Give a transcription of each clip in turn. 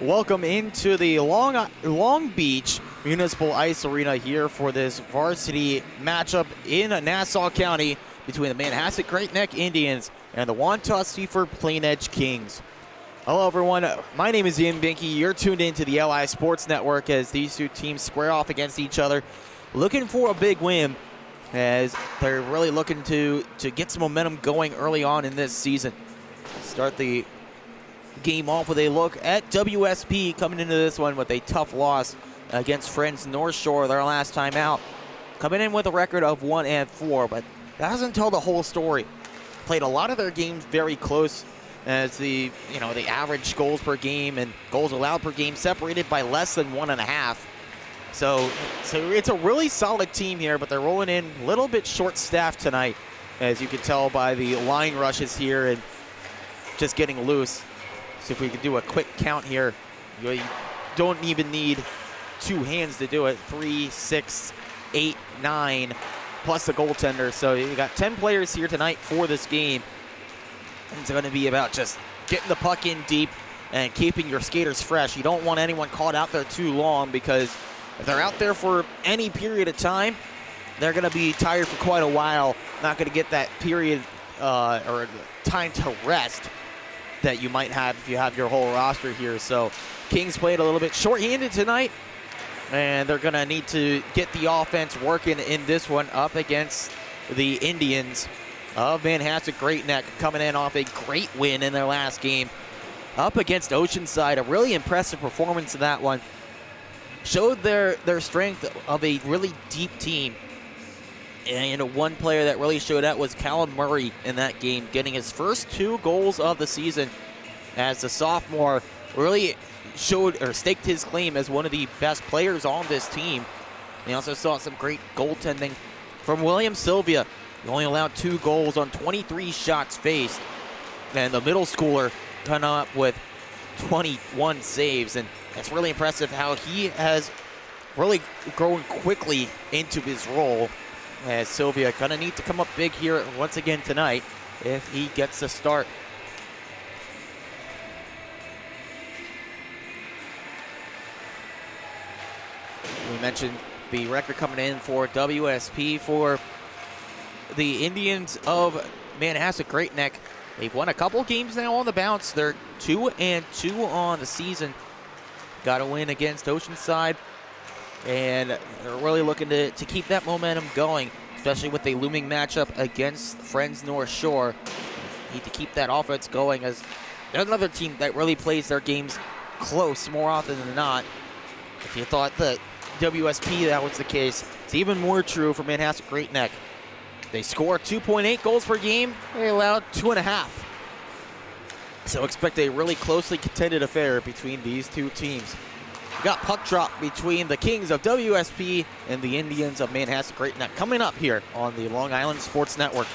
welcome into the Long Beach Municipal Ice Arena here for this varsity matchup in Nassau County between the Manhasset Great Neck Indians and the Wantagh Seaford Plain Edge Kings. Hello everyone, my name is Ian Binky. You're tuned into the LI Sports Network as these two teams square off against each other, looking for a big win as they're really looking to get some momentum going early on in this season. Start the game off with a look at WSP coming into this one with a tough loss against Friends North Shore their last time out, coming in with a record of 1-4, but that doesn't tell the whole story. Played a lot of their games very close as the average goals per game and goals allowed per game separated by less than 1.5. So it's a really solid team here, but they're rolling in a little bit short-staffed tonight, as you can tell by the line rushes here and just getting loose. So if we could do a quick count here, you don't even need two hands to do it. 3, 6, 8, 9, plus the goaltender. So you got 10 players here tonight for this game. It's going to be about just getting the puck in deep and keeping your skaters fresh. You don't want anyone caught out there too long, because if they're out there for any period of time, they're going to be tired for quite a while. Not going to get that period or time to rest that you might have if you have your whole roster here. So Kings played a little bit shorthanded tonight, and they're going to need to get the offense working in this one up against the Indians of Manhasset Great Neck, coming in off a great win in their last game up against Oceanside. A really impressive performance in that one. Showed their strength of a really deep team. And one player that really showed out was Callum Murray in that game, getting his first 2 goals of the season as the sophomore really showed or staked his claim as one of the best players on this team. We also saw some great goaltending from William Sylvia. He only allowed 2 goals on 23 shots faced. And the middle schooler coming up with 21 saves. And it's really impressive how he has really grown quickly into his role, as Sylvia gonna need to come up big here once again tonight if he gets a start. We mentioned the record coming in for WSP for the Indians of Manhasset Great Neck. They've won a couple games now on the bounce. They're 2-2 on the season. Got a win against Oceanside, and they're really looking to keep that momentum going, especially with the looming matchup against Friends North Shore. Need to keep that offense going, as they're another team that really plays their games close more often than not. If you thought that WSP that was the case, it's even more true for Manhasset Great Neck. They score 2.8 goals per game. They allowed 2.5. So expect a really closely contended affair between these two teams. We got puck drop between the Kings of WSP and the Indians of Manhasset Great Neck coming up here on the Long Island Sports Network.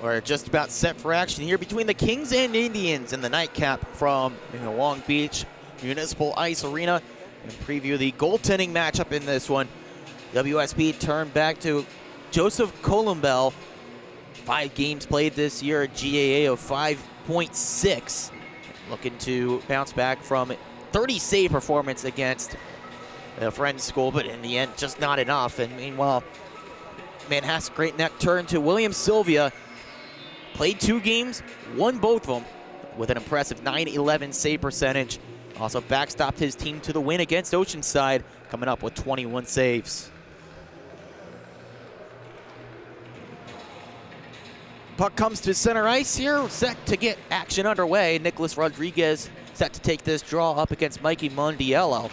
We're just about set for action here between the Kings and Indians in the nightcap from Long Beach Municipal Ice Arena. And preview the goaltending matchup in this one. WSP turned back to Joseph Columbell. 5 games played this year, a GAA of 5.6. Looking to bounce back from 30 save performance against the Friends School, but in the end, just not enough. And meanwhile, Manhasset Great Neck turned to William Sylvia. Played 2 games, won both of them with an impressive .911 save percentage. Also backstopped his team to the win against Oceanside, coming up with 21 saves. Puck comes to center ice here, set to get action underway. Nicholas Rodriguez set to take this draw up against Mikey Mondiello.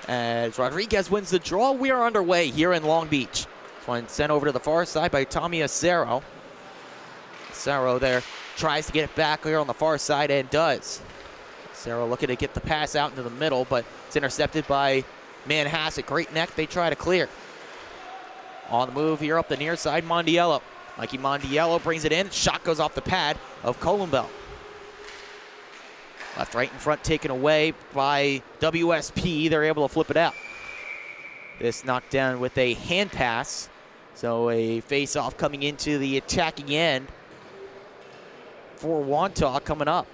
As Rodriguez wins the draw, we are underway here in Long Beach. This one sent over to the far side by Tommy Acero. Acero there tries to get it back here on the far side and does. Acero looking to get the pass out into the middle, but it's intercepted by Manhasset Great Neck. They try to clear. On the move here up the near side, Mondiello. Mikey Mondiello brings it in. Shot goes off the pad of Columbell. Left, right in front taken away by WSP. They're able to flip it out. This knocked down with a hand pass. So a face-off coming into the attacking end for Wantagh coming up.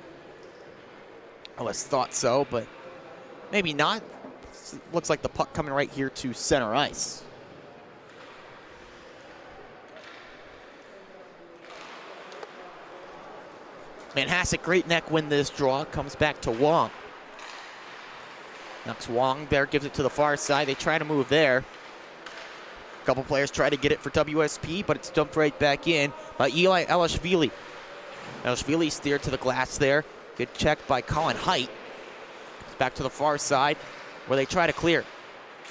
I always thought so, but maybe not. Looks like the puck coming right here to center ice. Manhasset Great Neck win this draw. Comes back to Wong. Knocks Wong there, gives it to the far side. They try to move there. A couple players try to get it for WSP, but it's dumped right back in by Eli Elishvili. Elishvili steered to the glass there. Good check by Colin Height. Back to the far side where they try to clear.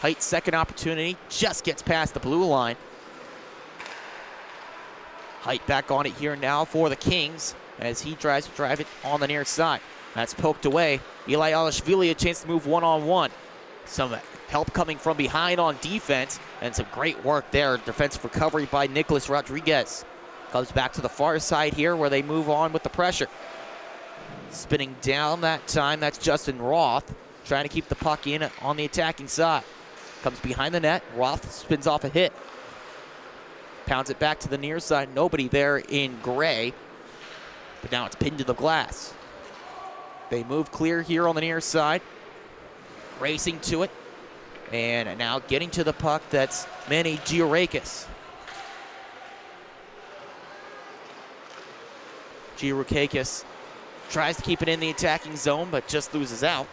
Height's second opportunity just gets past the blue line. Height back on it here now for the Kings as he tries to drive it on the near side. That's poked away. Eli Elishvili a chance to move one-on-one. Some help coming from behind on defense and some great work there. Defensive recovery by Nicholas Rodriguez. Comes back to the far side here where they move on with the pressure. Spinning down that time, that's Justin Roth, trying to keep the puck in on the attacking side. Comes behind the net, Roth spins off a hit. Pounds it back to the near side, nobody there in gray, but now it's pinned to the glass. They move clear here on the near side, racing to it, and now getting to the puck, that's Manny Giourakis. Giourakis tries to keep it in the attacking zone, but just loses out.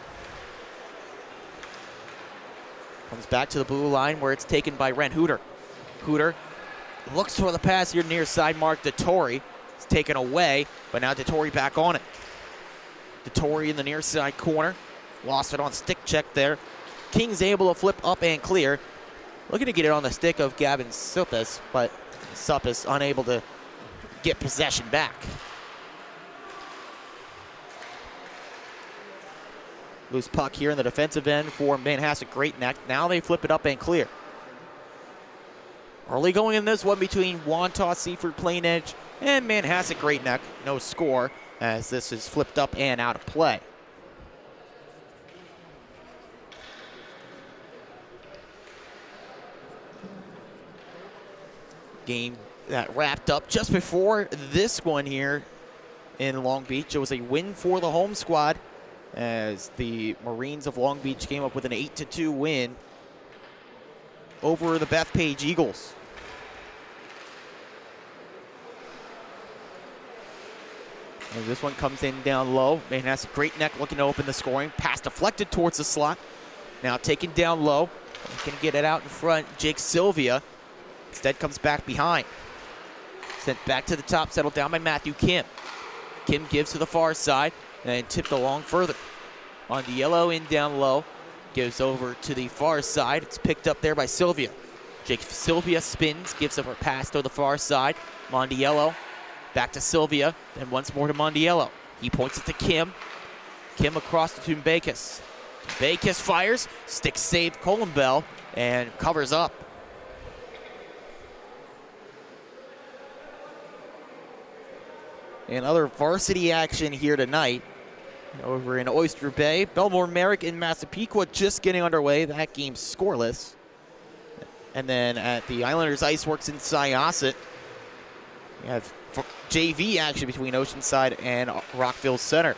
Comes back to the blue line where it's taken by Ren Hooter. Hooter looks for the pass here near side mark. Dettori. It's taken away, but now Dettori back on it. Dettori in the near side corner. Lost it on stick check there. Kings able to flip up and clear. Looking to get it on the stick of Gavin Suppis, but Suppis unable to get possession back. Loose puck here in the defensive end for Manhasset Great Neck. Now they flip it up and clear. Early going in this one between Wantagh, Seaford, Plain Edge, and Manhasset Great Neck. No score as this is flipped up and out of play. Game that wrapped up just before this one here in Long Beach. It was a win for the home squad as the Marines of Long Beach came up with an 8-2 win over the Bethpage Eagles. And this one comes in down low. Manhasset Great Neck looking to open the scoring. Pass deflected towards the slot. Now taken down low. Can get it out in front. Jake Sylvia instead comes back behind. Sent back to the top, settled down by Matthew Kim. Kim gives to the far side and tipped along further. On the yellow in down low. Gives over to the far side. It's picked up there by Sylvia. Jake Sylvia spins, gives up her pass to the far side. Mondiello back to Sylvia, and once more to Mondiello. He points it to Kim. Kim across to Tumbakis. Tumbakis fires, stick saved Columbell, and covers up. and other varsity action here tonight. Over in Oyster Bay, Belmore Merrick and Massapequa just getting underway. That game scoreless. And then at the Islanders Iceworks in Syosset, we have JV action between Oceanside and Rockville Center.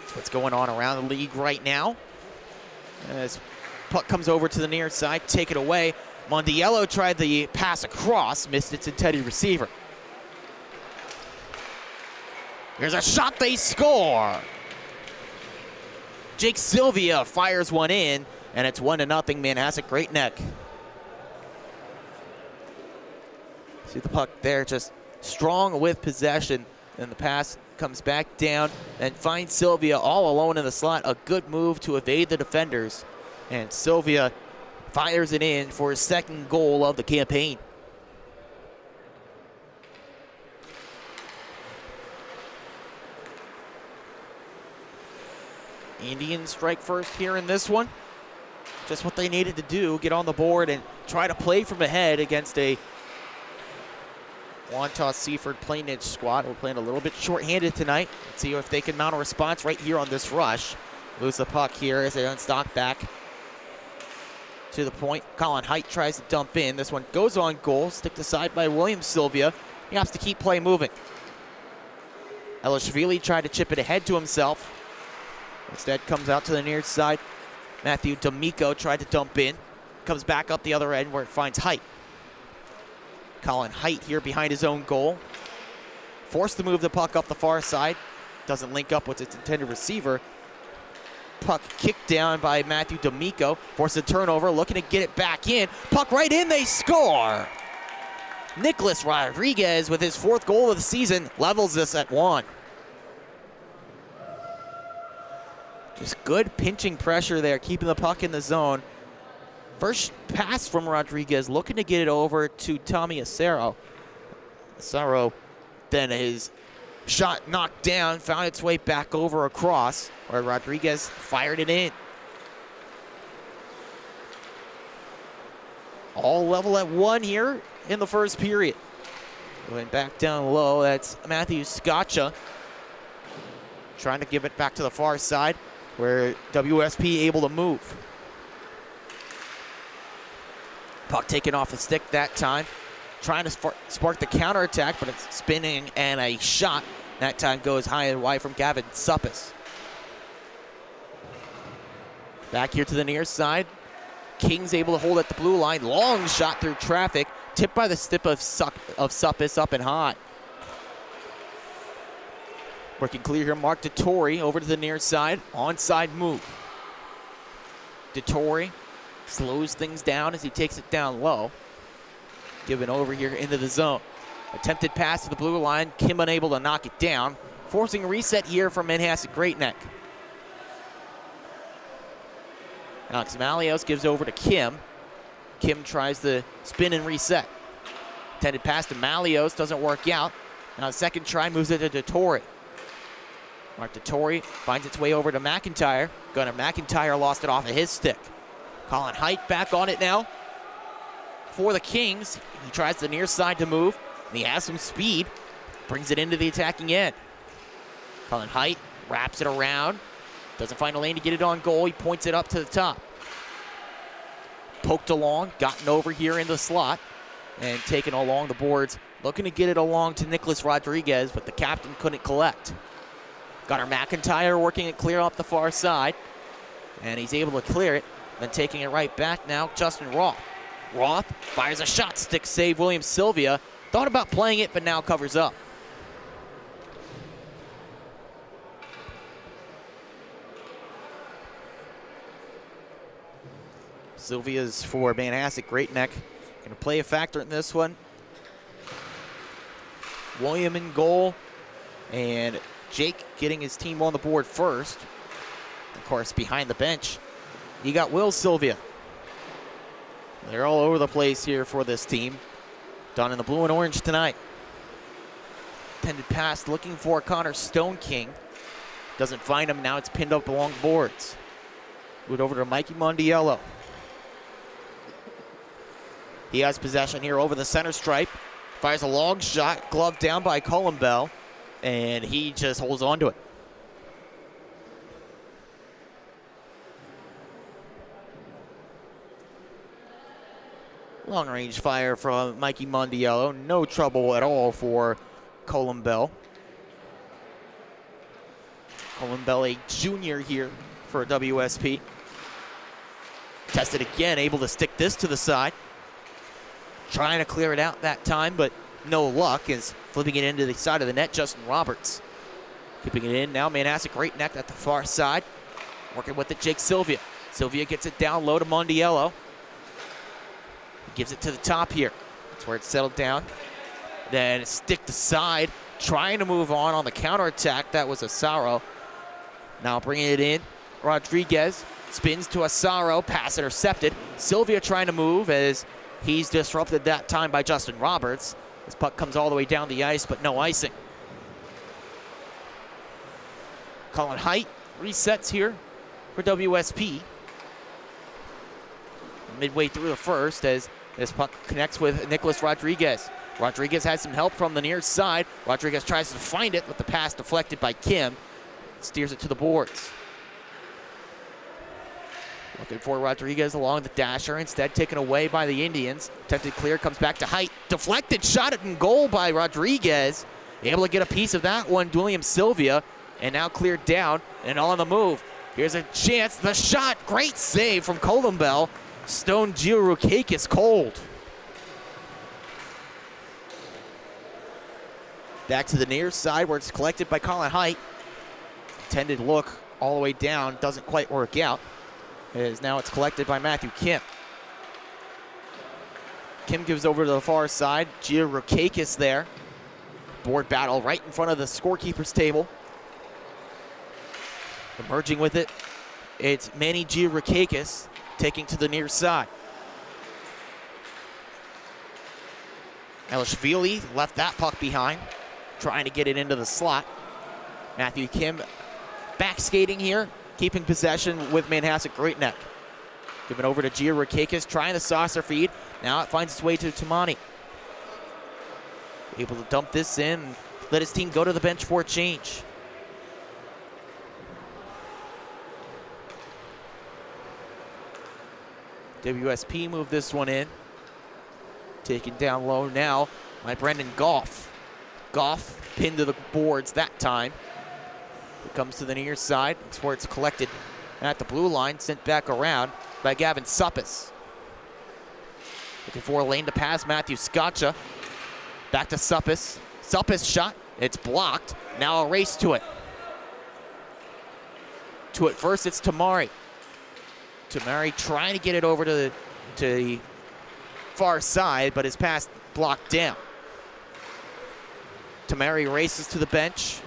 That's what's going on around the league right now. As puck comes over to the near side, take it away. Mondiello tried the pass across, missed its intended receiver. Here's a shot, they score! Jake Sylvia fires one in, and it's 1-0 Manhasset Great Neck. See the puck there, just strong with possession, and the pass comes back down and finds Sylvia all alone in the slot. A good move to evade the defenders, and Sylvia fires it in for his second goal of the campaign. Indians strike first here in this one. Just what they needed to do, get on the board and try to play from ahead against a Wantagh Seaford Plainage squad. We're playing a little bit short-handed tonight. Let's see if they can mount a response right here on this rush. Lose the puck here as they unstock back to the point. Colin Height tries to dump in. This one goes on goal, sticked aside by William Sylvia. He has to keep play moving. Elishvili tried to chip it ahead to himself. Instead comes out to the near side. Matthew D'Amico tried to dump in. Comes back up the other end where it finds Height. Colin Height here behind his own goal. Forced to move the puck up the far side. Doesn't link up with its intended receiver. Puck kicked down by Matthew D'Amico. Forces a turnover, looking to get it back in. Puck right in, they score! Nicholas Rodriguez with his 4th goal of the season levels this at 1. Just good pinching pressure there, keeping the puck in the zone. First pass from Rodriguez, looking to get it over to Tommy Acero. Acero, then his shot knocked down, found its way back over across, where Rodriguez fired it in. All level at 1 here in the first period. Going back down low, that's Matthew Scotcha. Trying to give it back to the far side, where WSP able to move. Puck taken off the stick that time. Trying to spark the counterattack, but it's spinning, and a shot that time goes high and wide from Gavin Suppis. Back here to the near side. King's able to hold at the blue line. Long shot through traffic. Tipped by the stick of Suppis up and high. Working clear here, Mark DeTore over to the near side. Onside move. DeTore slows things down as he takes it down low. Given over here into the zone. Attempted pass to the blue line. Kim unable to knock it down. Forcing a reset here from Manhasset Great Neck. Alex Malios gives over to Kim. Kim tries to spin and reset. Intended pass to Malios, doesn't work out. Now the second try moves it to DeTore. Mark DeTore finds its way over to McIntyre. Gunnar McIntyre lost it off of his stick. Colin Height back on it now. For the Kings, he tries the near side to move. And he has some speed. Brings it into the attacking end. Colin Height wraps it around. Doesn't find a lane to get it on goal. He points it up to the top. Poked along, gotten over here in the slot, and taken along the boards. Looking to get it along to Nicholas Rodriguez, but the captain couldn't collect. Gunnar McIntyre working it clear up the far side, and he's able to clear it. Then taking it right back now, Justin Roth. Roth fires a shot, stick save, William Sylvia. Thought about playing it, but now covers up. Sylvia's for Manhasset Great Neck. Going to play a factor in this one. William in goal, and Jake getting his team on the board first. Of course, behind the bench, you got Will Sylvia. They're all over the place here for this team. Done in the blue and orange tonight. Intended pass looking for Connor Stone King. Doesn't find him, now it's pinned up along the boards. Moved over to Mikey Mondiello. He has possession here over the center stripe. Fires a long shot, gloved down by Cullen Bell, and he just holds on to it. Long range fire from Mikey Mondiello. No trouble at all for Cullen Bell. Cullen Bell, a junior here for WSP. Tested again, able to stick this to the side. Trying to clear it out that time, but no luck, is flipping it into the side of the net. Justin Roberts keeping it in now. Manhasset Great Neck at the far side. Working with it, Jake Sylvia. Sylvia gets it down low to Mondiello. He gives it to the top here. That's where it's settled down. Then stick to side, trying to move on the counterattack. That was Asaro. Now bringing it in. Rodriguez spins to Asaro. Pass intercepted. Sylvia trying to move as he's disrupted that time by Justin Roberts. This puck comes all the way down the ice, but no icing. Colin Height resets here for WSP. Midway through the first as this puck connects with Nicholas Rodriguez. Rodriguez has some help from the near side. Rodriguez tries to find it with the pass deflected by Kim. Steers it to the boards. Looking for Rodriguez along the dasher, instead taken away by the Indians. Attempted clear, comes back to Height. Deflected shot at in goal by Rodriguez. Able to get a piece of that one, William Sylvia, and now cleared down and on the move. Here's a chance, the shot, great save from Cullen Bell. Stone Giorukakis cold. Back to the near side where it's collected by Colin Height. Intended look all the way down, doesn't quite work out. As now it's collected by Matthew Kim. Kim gives over to the far side. Giorukakis there. Board battle right in front of the scorekeeper's table. Emerging with it, it's Manny Giorukakis taking to the near side. Elishvili left that puck behind, trying to get it into the slot. Matthew Kim back skating here, keeping possession with Manhasset Great Neck. Give it over to Giorukakis, trying the saucer feed. Now it finds its way to Tamani. Able to dump this in, let his team go to the bench for a change. WSP moved this one in. Taken down low now by Brendan Goff. Goff pinned to the boards that time. It comes to the near side. That's where it's collected at the blue line. Sent back around by Gavin Suppis. Looking for a lane to pass Matthew Scotcha. Back to Suppis. Suppis shot. It's blocked. Now a race to it. To it first, it's Tamari. Tamari trying to get it over to the far side, but his pass blocked down. Tamari races to the bench.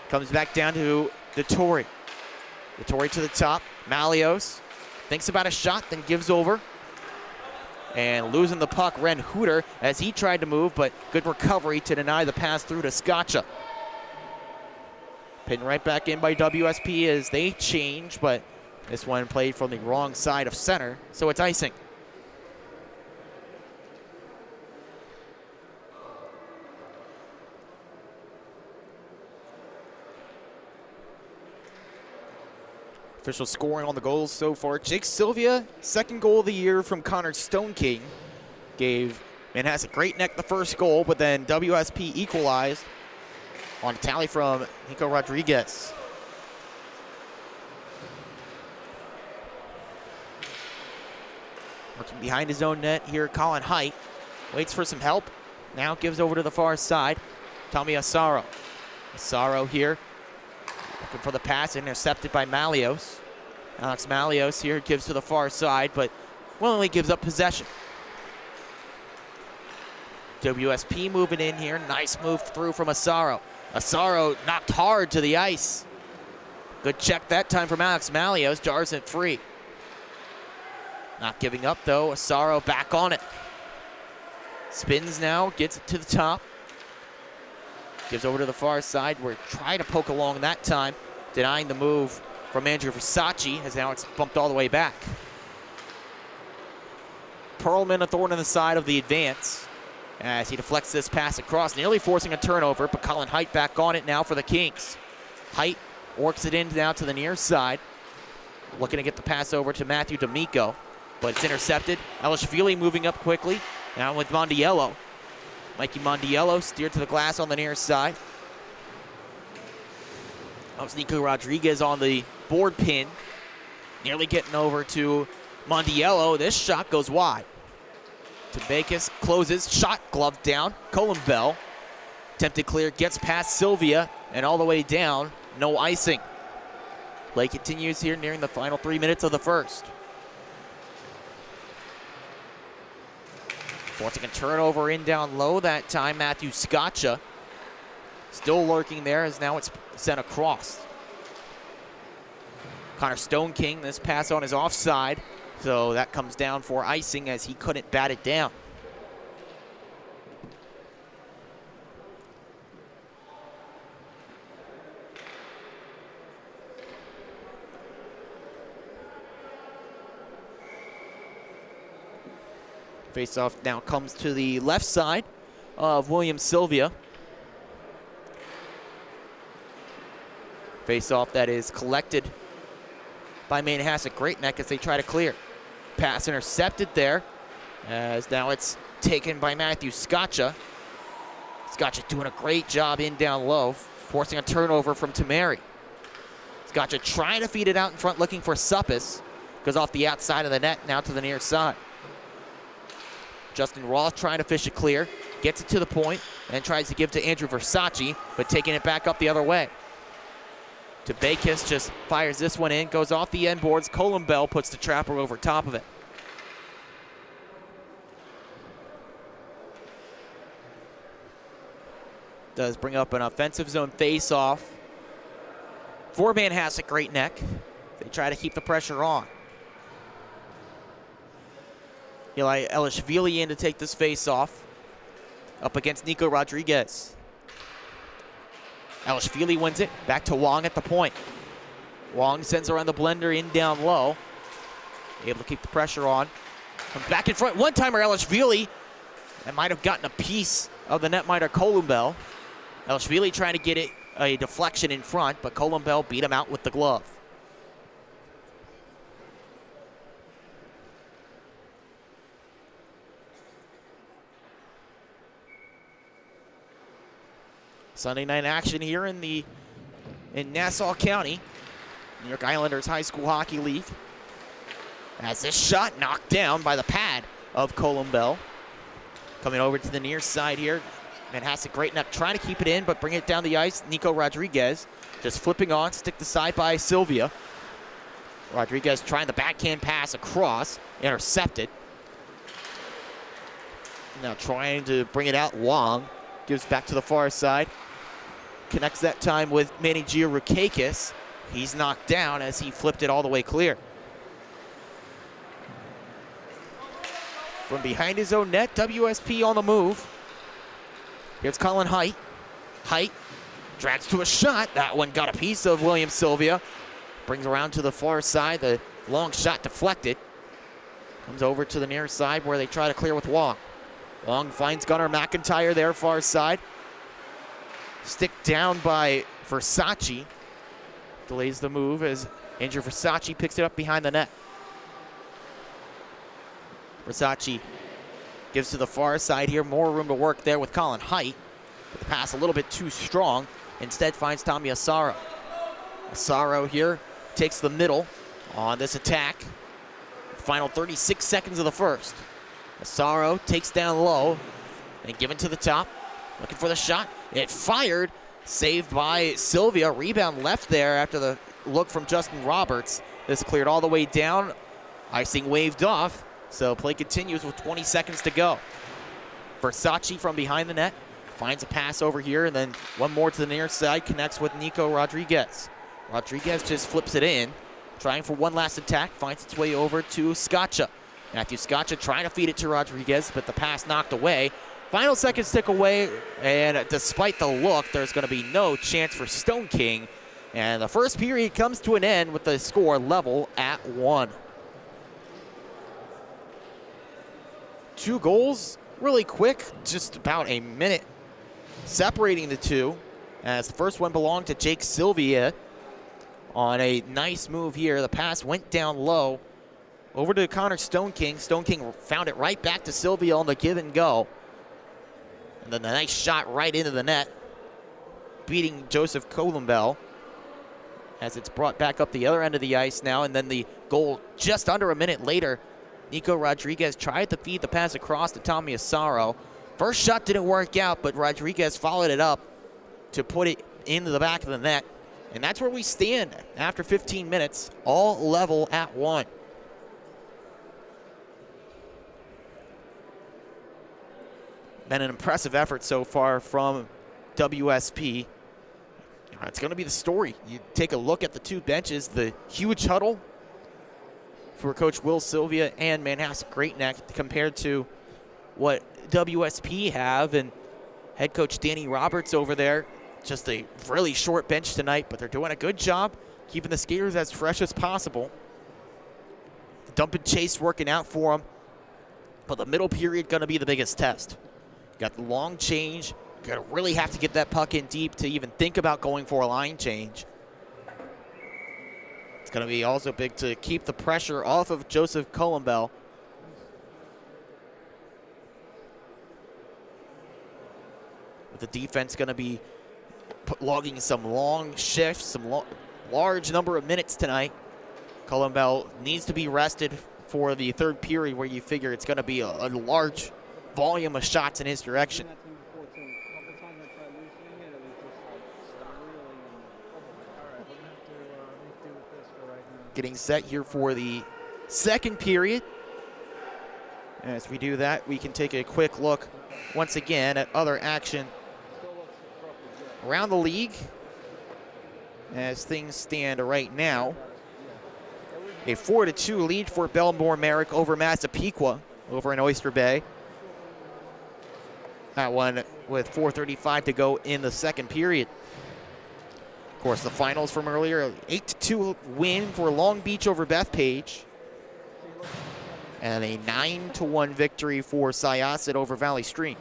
Comes back down to Vittori. Vittori to the top. Malios thinks about a shot, then gives over. And losing the puck, Ren Hooter, as he tried to move, but good recovery to deny the pass through to Scotcha. Pinned right back in by WSP as they change, but this one played from the wrong side of center, so it's icing. Official scoring on the goals so far. Jake Sylvia, second goal of the year from Connor Stoneking. Gave Manhasset Great Neck the first goal, but then WSP equalized on a tally from Nico Rodriguez. Working behind his own net here, Colin Height. Waits for some help. Now gives over to the far side. Tommy Asaro. Asaro here. Looking for the pass, intercepted by Malios. Alex Malios here gives to the far side, but willingly gives up possession. WSP moving in here. Nice move through from Asaro. Asaro knocked hard to the ice. Good check that time from Alex Malios. Jars it free. Not giving up though. Asaro back on it. Spins now, gets it to the top. Gives over to the far side. We're trying to poke along that time, denying the move from Andrew Versace, as now it's bumped all the way back. Perlman a thorn in the side of the advance. as he deflects this pass across, nearly forcing a turnover, but Colin Height back on it now for the Kings. Height works it in now to the near side, looking to get the pass over to Matthew D'Amico, but it's intercepted. Elishvili moving up quickly, now with Mondiello. Mikey Mondiello steered to the glass on the near side. That was Nico Rodriguez on the board pin, nearly getting over to Mondiello. This shot goes wide. Tebakis closes, shot gloved down. Colin Bell, attempted clear, gets past Sylvia, and all the way down, no icing. Play continues here nearing the final 3 minutes of the first. Forcing a turnover in down low that time, Matthew Scotcha. Still lurking there as now it's sent across. Connor Stone King, this pass on is offside. So that comes down for icing as he couldn't bat it down. Faceoff now comes to the left side of William Sylvia. Faceoff that is collected by Manhasset Great Neck as they try to clear. Pass intercepted there, as now it's taken by Matthew Scotcha. Scotcha doing a great job in down low, forcing a turnover from Tamari. Scotcha trying to feed it out in front, looking for Suppis. Goes off the outside of the net, now to the near side. Justin Roth trying to fish it clear, gets it to the point, and tries to give to Andrew Versace, but taking it back up the other way. Tebakis just fires this one in, goes off the end boards. Colin Bell puts the trapper over top of it. Does bring up an offensive zone face-off for Manhasset Great Neck. They try to keep the pressure on. Eli Elishvili in to take this face-off up against Nico Rodriguez. Elishvili wins it, back to Wong at the point. Wong sends around the blender in down low. Able to keep the pressure on. Comes back in front, one-timer Elishvili. That might have gotten a piece of the netminder Columbell. Elishvili trying to get it a deflection in front, but Columbell beat him out with the glove. Sunday night action here in Nassau County, New York Islanders High School Hockey League. As this shot knocked down by the pad of Columbell. Coming over to the near side here, Manhasset Great Neck trying to keep it in, but bring it down the ice. Nico Rodriguez just flipping on, stick the side by Sylvia. Rodriguez trying the backhand pass across, intercepted. Now trying to bring it out, Wong gives back to the far side. Connects that time with Manny Giorukakis. He's knocked down as he flipped it all the way clear. From behind his own net, WSP on the move. Here's Colin Height. Height drags to a shot. That one got a piece of William Sylvia. Brings around to the far side. The long shot deflected. Comes over to the near side where they try to clear with Wong. Wong finds Gunnar McIntyre there, far side. Stick down by Versace. Delays the move as Andrew Versace picks it up behind the net. Versace gives to the far side here. More room to work there with Colin Height. But the pass a little bit too strong. Instead finds Tommy Asaro. Asaro here takes the middle on this attack. Final 36 seconds of the first. Asaro takes down low and given to the top. Looking for the shot. It fired. Saved by Sylvia. Rebound left there after the look from Justin Roberts. This cleared all the way down. Icing waved off. So play continues with 20 seconds to go. Versace from behind the net. Finds a pass over here and then one more to the near side. Connects with Nico Rodriguez. Rodriguez just flips it in. Trying for one last attack. Finds its way over to Scotcha. Matthew Scotcha trying to feed it to Rodriguez, but the pass knocked away. Final seconds tick away, and despite the look, there's going to be no chance for Stone King. And the first period comes to an end with the score level at 1. 2 goals really quick, just about a minute separating the two, as the first one belonged to Jake Sylvia on a nice move here. The pass went down low over to Connor Stone King. Stone King found it right back to Sylvia on the give and go. And then a nice shot right into the net, beating Joseph Columbell as it's brought back up the other end of the ice now. And then the goal just under a minute later. Nico Rodriguez tried to feed the pass across to Tommy Asaro. First shot didn't work out, but Rodriguez followed it up to put it into the back of the net. And that's where we stand after 15 minutes, all level at 1. Been an impressive effort so far from WSP. It's going to be the story. You take a look at the two benches, the huge huddle for Coach Will Sylvia and Manhasset Great Neck compared to what WSP have, and head coach Danny Roberts over there. Just a really short bench tonight, but they're doing a good job keeping the skaters as fresh as possible. The dump and chase working out for them, but the middle period going to be the biggest test. Got the long change. You're going to really have to get that puck in deep to even think about going for a line change. It's going to be also big to keep the pressure off of Joseph Columbell. With the defense going to be logging some long shifts, some large number of minutes tonight. Columbell needs to be rested for the third period, where you figure it's going to be a large volume of shots in his direction. Getting set here for the second period. As we do that, we can take a quick look once again at other action around the league as things stand right now. A 4-2 lead for Belmore Merrick over Massapequa over in Oyster Bay. That one with 4:35 to go in the second period. Of course, the finals from earlier, an 8-2 win for Long Beach over Bethpage. And a 9-1 victory for Syosset over Valley Stream.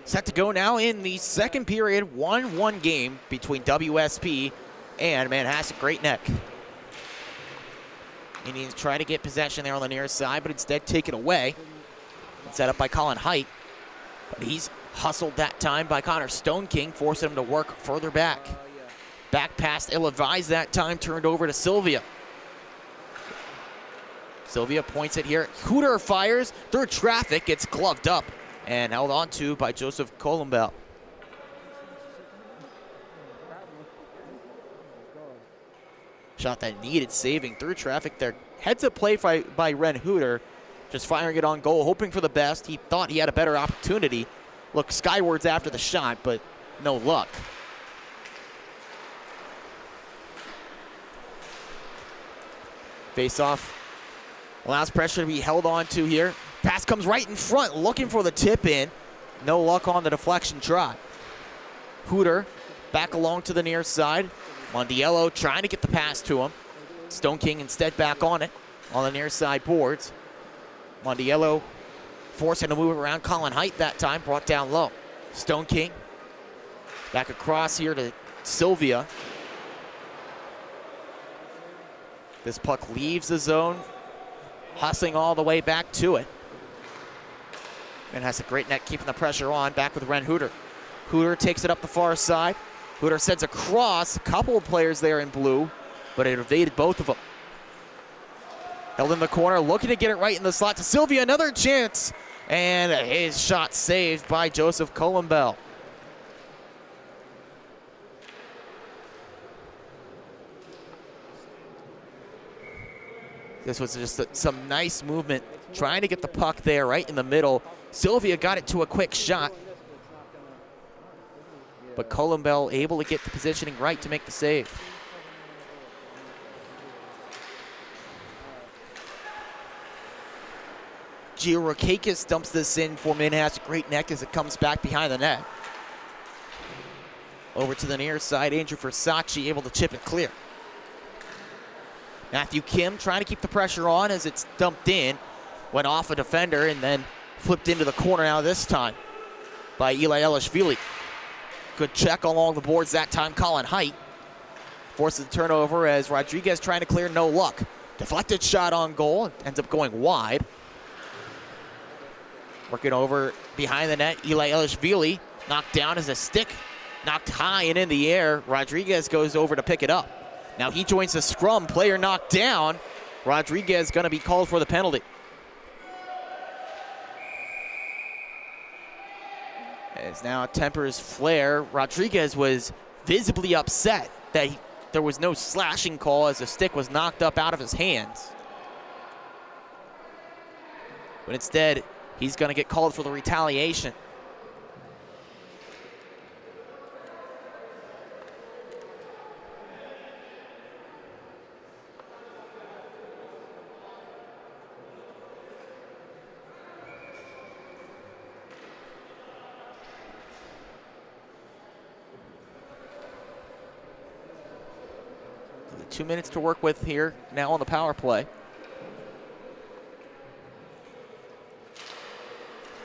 Set to go now in the second period, 1-1 game between WSP and Manhasset Great Neck. Indians try to get possession there on the near side, but instead taken away. Set up by Colin Height, but he's hustled that time by Connor Stone King, forcing him to work further back. Back pass ill-advised that time, turned over to Sylvia. Sylvia points it here. Hooter fires through traffic, gets gloved up and held on to by Joseph Columbell. Shot that needed saving through traffic there. Heads up play by Ren Hooter, just firing it on goal, hoping for the best. He thought he had a better opportunity. Looked skywards after the shot, but no luck. Face off allows pressure to be held on to here. Pass comes right in front, looking for the tip in. No luck on the deflection try. Hooter back along to the near side. Mondiello trying to get the pass to him. Stone King instead back on it on the near side boards. Mondiello forcing to move around. Colin Height that time, brought down low. Stone King back across here to Sylvia. This puck leaves the zone, hustling all the way back to it. And has a great net keeping the pressure on, back with Ren Hooter. Hooter takes it up the far side. Hooter sends across, a couple of players there in blue, but it evaded both of them. Held in the corner, looking to get it right in the slot to Sylvia, another chance, and his shot saved by Joseph Columbell. This was just some nice movement, trying to get the puck there right in the middle. Sylvia got it to a quick shot, but Columbell able to get the positioning right to make the save. Gio Rakakis dumps this in for Manhasset Great Neck as it comes back behind the net. Over to the near side, Andrew Versace able to chip it clear. Matthew Kim trying to keep the pressure on as it's dumped in. Went off a defender and then flipped into the corner now this time by NYIHSHL. Good check along the boards that time. Colin Height forces the turnover as Rodriguez trying to clear, no luck. Deflected shot on goal, ends up going wide. Working over behind the net, NYIHSHL knocked down as a stick knocked high and in the air. Rodriguez goes over to pick it up. Now he joins the scrum, player knocked down. Rodriguez gonna be called for the penalty. As now tempers flare. Rodriguez was visibly upset that there was no slashing call as the stick was knocked up out of his hands. But instead, he's gonna get called for the retaliation. So 2 minutes to work with here now on the power play.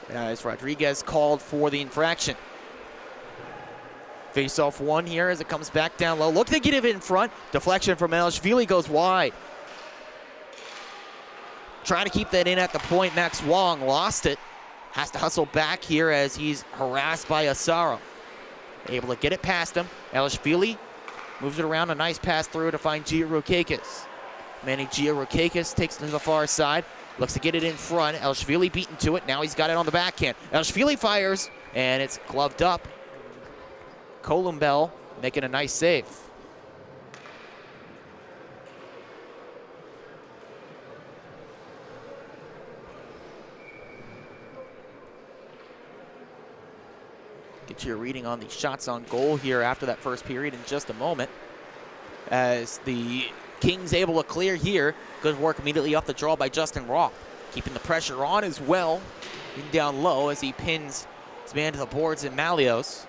As Rodriguez called for the infraction. Face-off one here as it comes back down low. Look to get it in front. Deflection from NYIHSHL goes wide. Trying to keep that in at the point. Max Wong lost it. Has to hustle back here as he's harassed by Asaro. Able to get it past him. NYIHSHL moves it around. A nice pass through to find Gianrukakis. Manny Gianrukakis takes it to the far side. Looks to get it in front. NYIHSHL beaten to it. Now he's got it on the backhand. NYIHSHL fires, and it's gloved up. Columbell making a nice save. Get your reading on the shots on goal here after that first period in just a moment. As the Kings able to clear here. Good work immediately off the draw by Justin Roth. Keeping the pressure on as well. Being down low as he pins his man to the boards in Malios.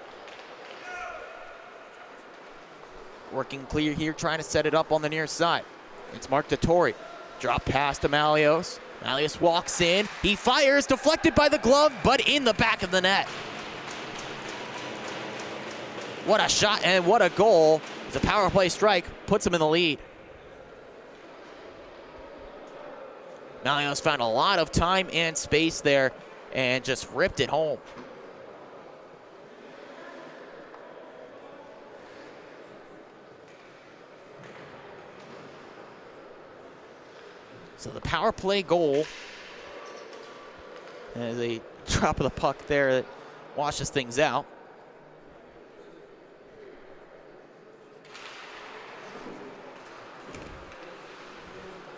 Working clear here, trying to set it up on the near side. It's Mark Dettori. Drop pass to Malios. Malios walks in. He fires, deflected by the glove, but in the back of the net. What a shot and what a goal. It's a power play strike, puts him in the lead. Malios found a lot of time and space there and just ripped it home. So the power play goal, as a drop of the puck there that washes things out.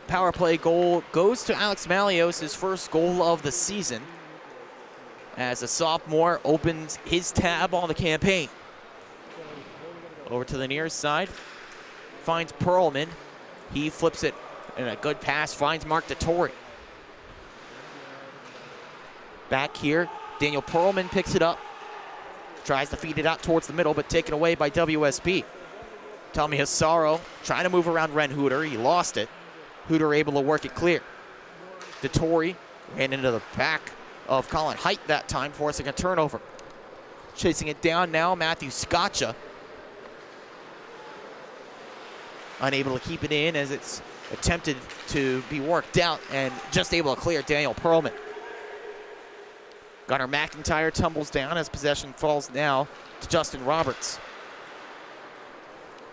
Power play goal goes to Alex Malios, his first goal of the season, as a sophomore opens his tab on the campaign. Over to the near side, finds Perlman. He flips it, and a good pass finds Mark Dettori. Back here, Daniel Perlman picks it up, tries to feed it out towards the middle, but taken away by WSP. Tommy Asaro trying to move around Ren Hooter. He lost it. Hooter able to work it clear. Dettori ran into the back of Colin Height that time, forcing a turnover. Chasing it down now, Matthew Scotcha. Unable to keep it in as it's attempted to be worked out and just able to clear Daniel Perlman. Gunnar McIntyre tumbles down as possession falls now to Justin Roberts.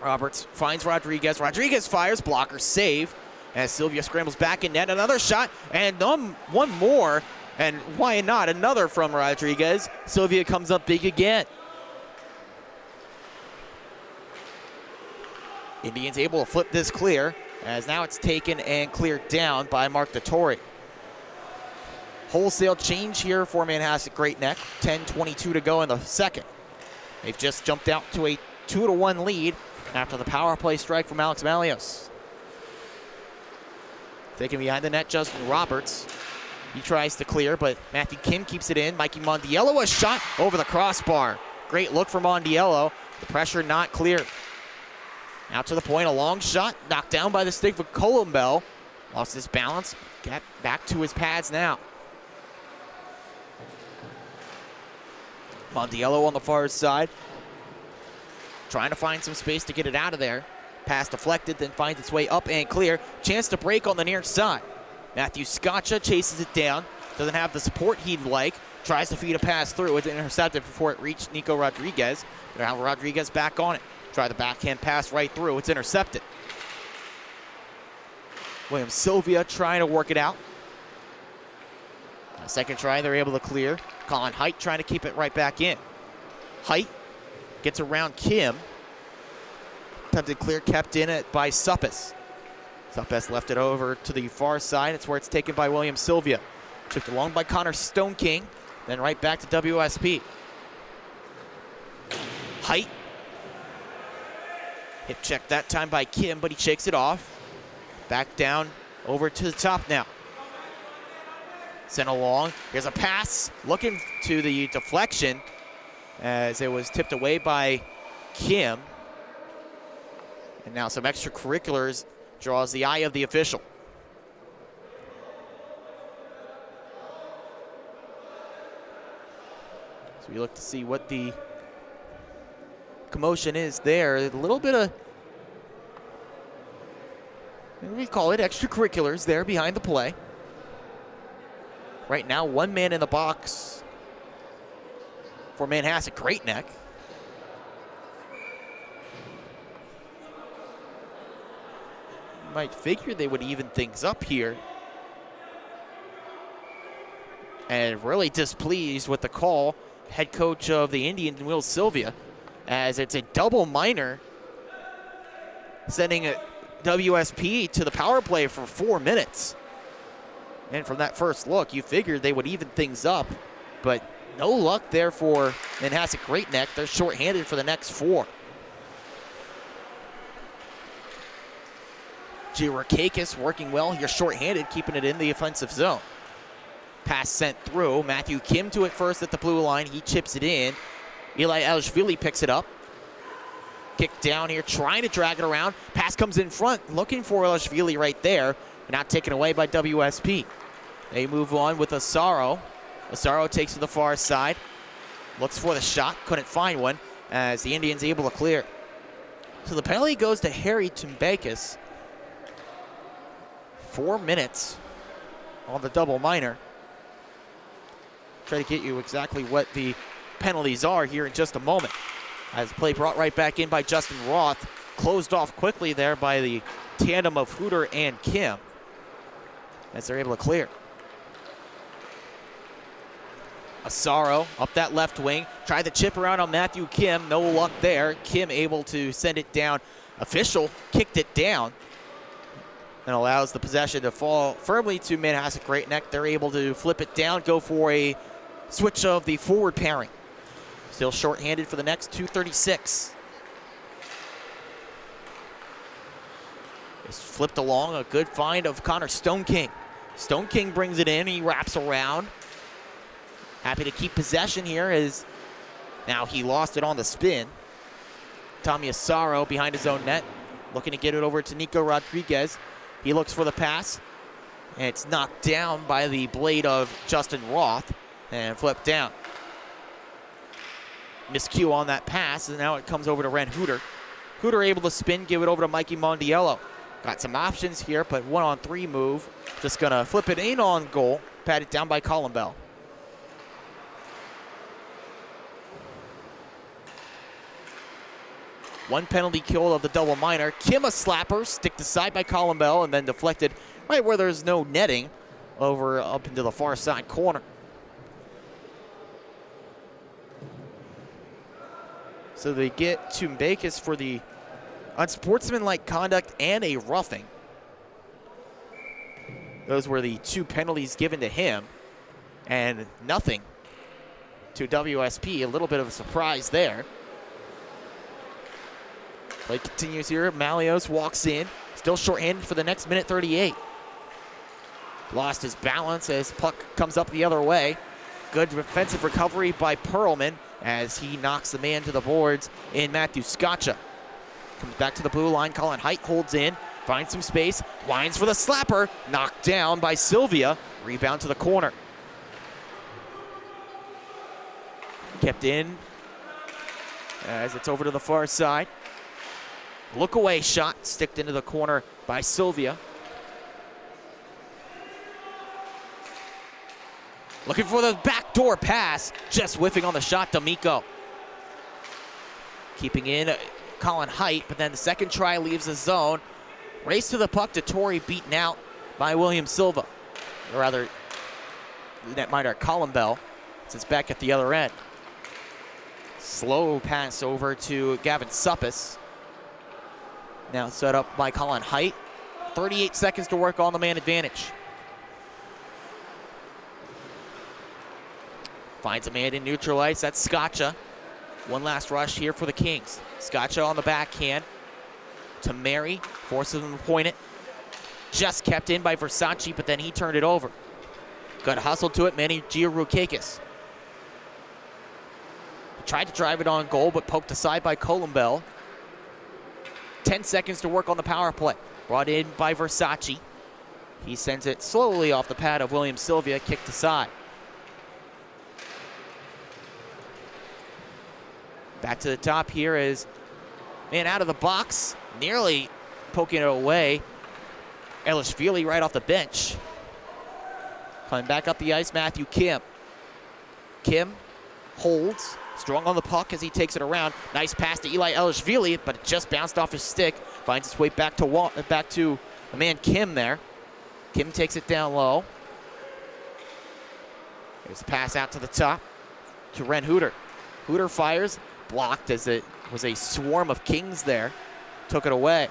Roberts finds Rodriguez. Rodriguez fires, blocker save. As Sylvia scrambles back in net, another shot, and one more, and why not another from Rodriguez. Sylvia comes up big again. Indians able to flip this clear, as now it's taken and cleared down by Mark Dettori. Wholesale change here for Manhasset Great Neck. 10:22 to go in the second. They've just jumped out to a 2-1 lead after the power play strike from Alex Malios. Taken behind the net, Justin Roberts. He tries to clear, but Matthew Kim keeps it in. Mikey Mondiello, a shot over the crossbar. Great look for Mondiello. The pressure not clear. Out to the point, a long shot, knocked down by the stick for Columbell. Lost his balance, got back to his pads now. Montiello on the far side, trying to find some space to get it out of there. Pass deflected, then finds its way up and clear. Chance to break on the near side. Matthew Scotcha chases it down, doesn't have the support he'd like. Tries to feed a pass through, it's intercepted before it reached Nico Rodriguez. Now Rodriguez back on it. Try the backhand pass right through, it's intercepted. William Sylvia trying to work it out. On the second try, they're able to clear. Colin Height trying to keep it right back in. Height gets around Kim. Attempted clear, kept in it by Suppes. Suppes left it over to the far side. It's where it's taken by William Sylvia. Chipped along by Connor Stone King. Then right back to WSP. Height. Hip check that time by Kim, but he shakes it off. Back down over to the top now. Sent along. Here's a pass. Looking to the deflection as it was tipped away by Kim. And now some extracurriculars draws the eye of the official. So we look to see what the commotion is there. A little bit of, we call it extracurriculars there behind the play. Right now, one man in the box for Manhasset Great Neck. Might figure they would even things up here. And really displeased with the call, head coach of the Indians, Will Sylvia, as it's a double minor, sending a WSP to the power play for 4 minutes. And from that first look, you figured they would even things up, but no luck there for Manhasset Great Neck. They're shorthanded for the next 4. Girakakis working well here, shorthanded, keeping it in the offensive zone. Pass sent through. Matthew Kim to it first at the blue line. He chips it in. NYIHSHL picks it up. Kick down here, trying to drag it around. Pass comes in front, looking for NYIHSHL right there. Not taken away by WSP. They move on with Asaro. Asaro takes to the far side. Looks for the shot, couldn't find one, as the Indians able to clear. So the penalty goes to Harry Tumbakis. 4 minutes on the double minor. Try to get you exactly what the penalties are here in just a moment. As play brought right back in by Justin Roth. Closed off quickly there by the tandem of Hooter and Kim, as they're able to clear. Asaro up that left wing. Tried to chip around on Matthew Kim. No luck there. Kim able to send it down. Official kicked it down and allows the possession to fall firmly to Manhasset Great Neck. They're able to flip it down, go for a switch of the forward pairing. Still shorthanded for the next 2:36. It's flipped along, a good find of Connor Stone King. Stone King brings it in, he wraps around. Happy to keep possession here as now he lost it on the spin. Tommy Asaro behind his own net, looking to get it over to Nico Rodriguez. He looks for the pass, and it's knocked down by the blade of Justin Roth and flipped down. Miscue on that pass, and now it comes over to Ren Hooter. Hooter able to spin, give it over to Mikey Montiello. Got some options here, but 1-on-3 move. Just gonna flip it in on goal, patted down by Columbell. One penalty kill of the double minor. Kim a slapper, sticked aside by Columbell, and then deflected right where there's no netting over up into the far side corner. So they get Tumbakis for the unsportsmanlike conduct and a roughing. Those were the 2 penalties given to him, and nothing to WSP. A little bit of a surprise there. Play continues here. Malios walks in, still shorthanded for the next minute 38. Lost his balance as puck comes up the other way. Good defensive recovery by Perlman. as he knocks the man to the boards in Matthew Scotcha. Comes back to the blue line. Colin Height holds in, finds some space, lines for the slapper, knocked down by Sylvia. Rebound to the corner. Kept in as it's over to the far side. Look away shot, sticked into the corner by Sylvia. Looking for the backdoor pass, just whiffing on the shot, D'Amico. Keeping in Colin Height, but then the second try leaves the zone. Race to the puck to Torrey, beaten out by William Silva. Or rather, netminder Colin Bell, since back at the other end. Slow pass over to Gavin Suppis. Now set up by Colin Height. 38 seconds to work on the man advantage. Finds a man in neutral ice, that's Scotcha. One last rush here for the Kings. Scotcha on the backhand to Mary, forces him to point it. Just kept in by Versace, but then he turned it over. Got hustled to it, Manny Gianrukakis. Tried to drive it on goal, but poked aside by Columbell. 10 seconds to work on the power play. Brought in by Versace. He sends it slowly off the pad of William Sylvia, kicked aside. Back to the top here is man out of the box, nearly poking it away. Elishvili right off the bench. Coming back up the ice, Matthew Kim. Kim holds, strong on the puck as he takes it around. Nice pass to Eli Elishvili, but it just bounced off his stick. Finds its way back to the man Kim there. Kim takes it down low. Here's the pass out to the top to Ren Hooter. Hooter fires, blocked as it was a swarm of Kings there. Took it away.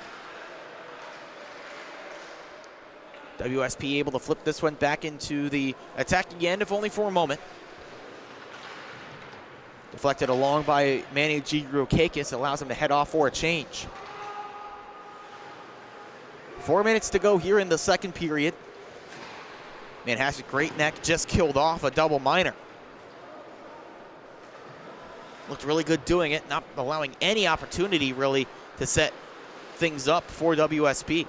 WSP able to flip this one back into the attacking end, if only for a moment. Deflected along by Manny Gianrukakis, allows him to head off for a change. 4 minutes to go here in the second period. Manhasset Great Neck just killed off a double minor. Looked really good doing it, not allowing any opportunity really to set things up for WSP.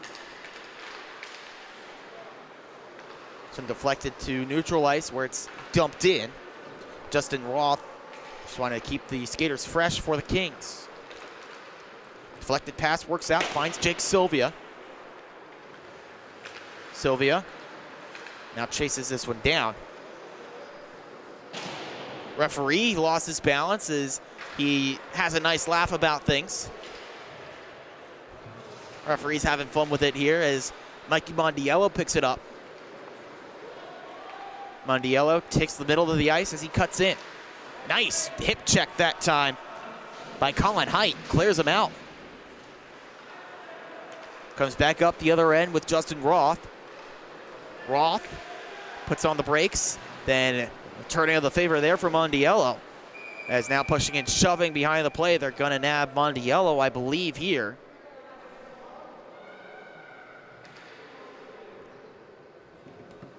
Some deflected to neutral ice where it's dumped in. Justin Roth just wanted to keep the skaters fresh for the Kings. Deflected pass works out, finds Jake Sylvia. Sylvia now chases this one down. Referee lost his balance as he has a nice laugh about things. Referee's having fun with it here as Mikey Mondiello picks it up. Mondiello takes the middle of the ice as he cuts in. Nice hip check that time by Colin Height, clears him out. Comes back up the other end with Justin Roth. Roth puts on the brakes, then turning of the favor there for Mondiello. As now pushing and shoving behind the play, they're gonna nab Mondiello, I believe, here.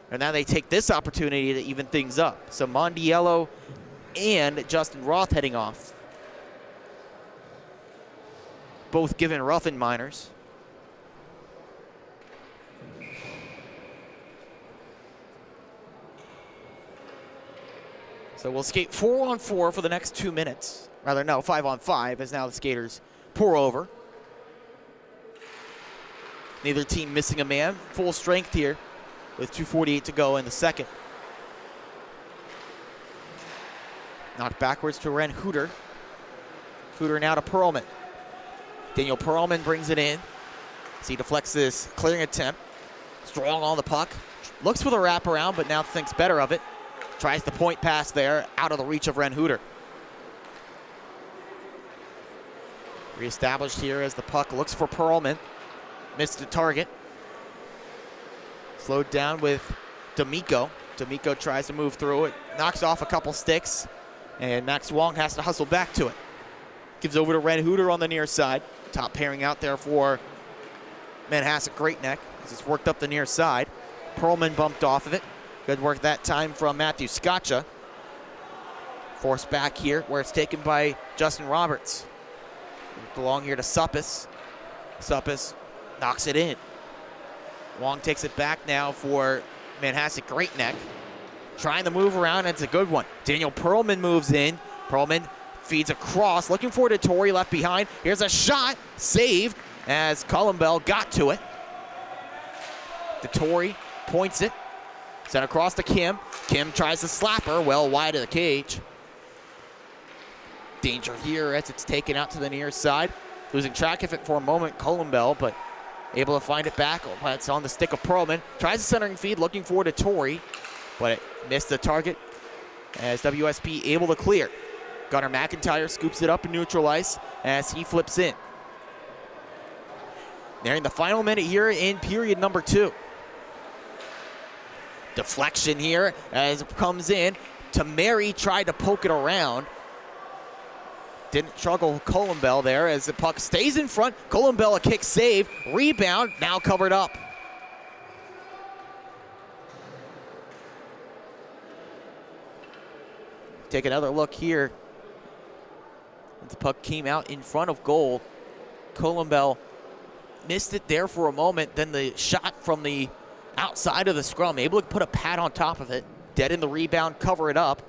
And now they take this opportunity to even things up. So Mondiello and Justin Roth heading off. Both given rough-in minors. So we'll skate 4-on-4 for the next 2 minutes. Rather, no, 5-on-5 as now the skaters pour over. Neither team missing a man. Full strength here with 2:48 to go in the second. Knocked backwards to Ren Hooter. Hooter now to Perlman. Daniel Perlman brings it in. As he deflects this clearing attempt. Strong on the puck. Looks for the wraparound, but now thinks better of it. Tries the point pass there, out of the reach of Ren Hooter. Reestablished here as the puck looks for Perlman. Missed the target. Slowed down with D'Amico. D'Amico tries to move through it, knocks off a couple sticks, and Max Wong has to hustle back to it. Gives over to Ren Hooter on the near side. Top pairing out there for Manhasset Great Neck as it's worked up the near side. Perlman bumped off of it. Good work that time from Matthew Scotcha. Forced back here where it's taken by Justin Roberts. Belong here to Suppis. Suppis knocks it in. Wong takes it back now for Manhasset Great Neck. Trying to move around, and it's a good one. Daniel Perlman moves in. Perlman feeds across, looking for Dettori left behind. Here's a shot, saved as Cullenbell got to it. Dettori points it, sent across to Kim. Kim tries to slap her well wide of the cage. Danger here as it's taken out to the near side. Losing track of it for a moment, Cullenbell, but able to find it back. It's on the stick of Perlman. Tries a centering feed, looking for Dettori, but it missed the target as WSP able to clear. Gunnar McIntyre scoops it up in neutral ice as he flips in. Nearing the final minute here in period number 2. Deflection here as it comes in. Tamari tried to poke it around. Didn't struggle Cullenbell there as the puck stays in front. Cullenbell a kick save, rebound, now covered up. Take another look here. The puck came out in front of goal. Cullenbell missed it there for a moment. Then the shot from the outside of the scrum, able to put a pad on top of it. Dead in the rebound, cover it up,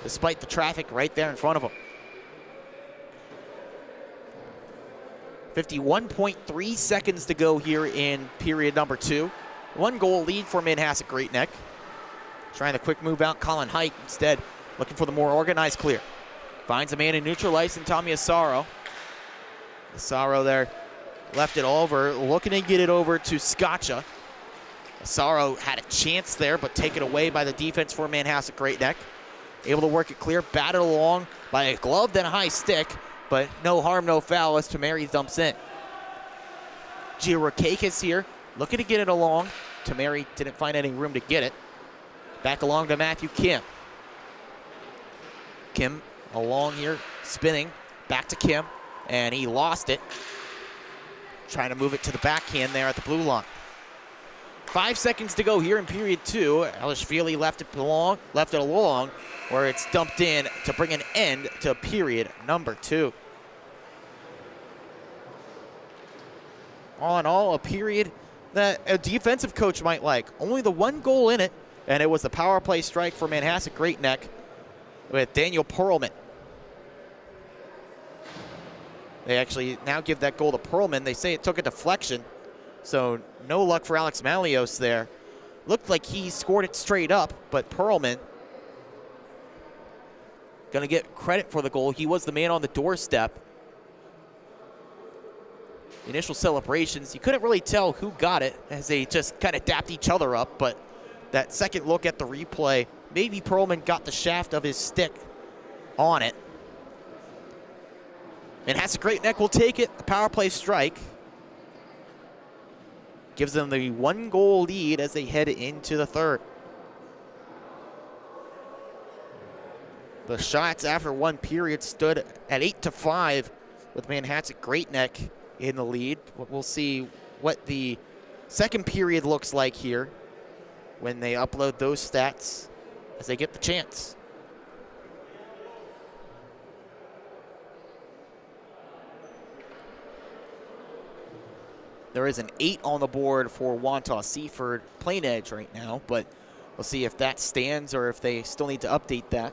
despite the traffic right there in front of him. 51.3 seconds to go here in period number 2. 1 goal lead for Manhasset Great Neck. Trying the quick move out, Colin Height instead looking for the more organized clear. Finds a man in neutral ice and Tommy Asaro. Asaro there left it over, looking to get it over to Scotcha. Asaro had a chance there, but taken away by the defense for Manhasset Great Neck. Able to work it clear, batted along by a glove, then a high stick, but no harm, no foul as Tamari dumps in. Girakakis here, looking to get it along. Tamari didn't find any room to get it. Back along to Matthew Kim. Kim along here, spinning, back to Kim, and he lost it. Trying to move it to the backhand there at the blue line. 5 seconds to go here in period 2. Elishvili left it along, where it's dumped in to bring an end to period number 2. All in all, a period that a defensive coach might like. Only the 1 goal in it, and it was the power play strike for Manhasset Great Neck with Daniel Perlman. They actually now give that goal to Perlman. They say it took a deflection, so no luck for Alex Malios there. Looked like he scored it straight up, but Perlman gonna get credit for the goal. He was the man on the doorstep. The initial celebrations, you couldn't really tell who got it as they just kind of dapped each other up, but that second look at the replay, maybe Perlman got the shaft of his stick on it. Manhasset Great Neck will take it, a power play strike. Gives them the 1 goal lead as they head into the 3rd. The shots after 1 period stood at 8-5 with Manhasset Great Neck in the lead. We'll see what the 2nd period looks like here when they upload those stats as they get the chance. There is an 8 on the board for Wantagh Seaford plain edge right now, but we'll see if that stands or if they still need to update that.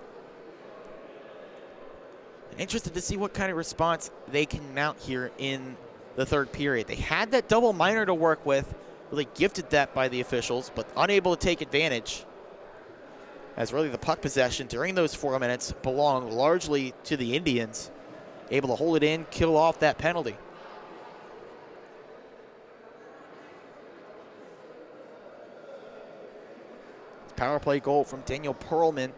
I'm interested to see what kind of response they can mount here in the 3rd period. They had that double minor to work with, really gifted that by the officials, but unable to take advantage, as really the puck possession during those 4 minutes belonged largely to the Indians, able to hold it in, kill off that penalty. Power play goal from Daniel Perlman.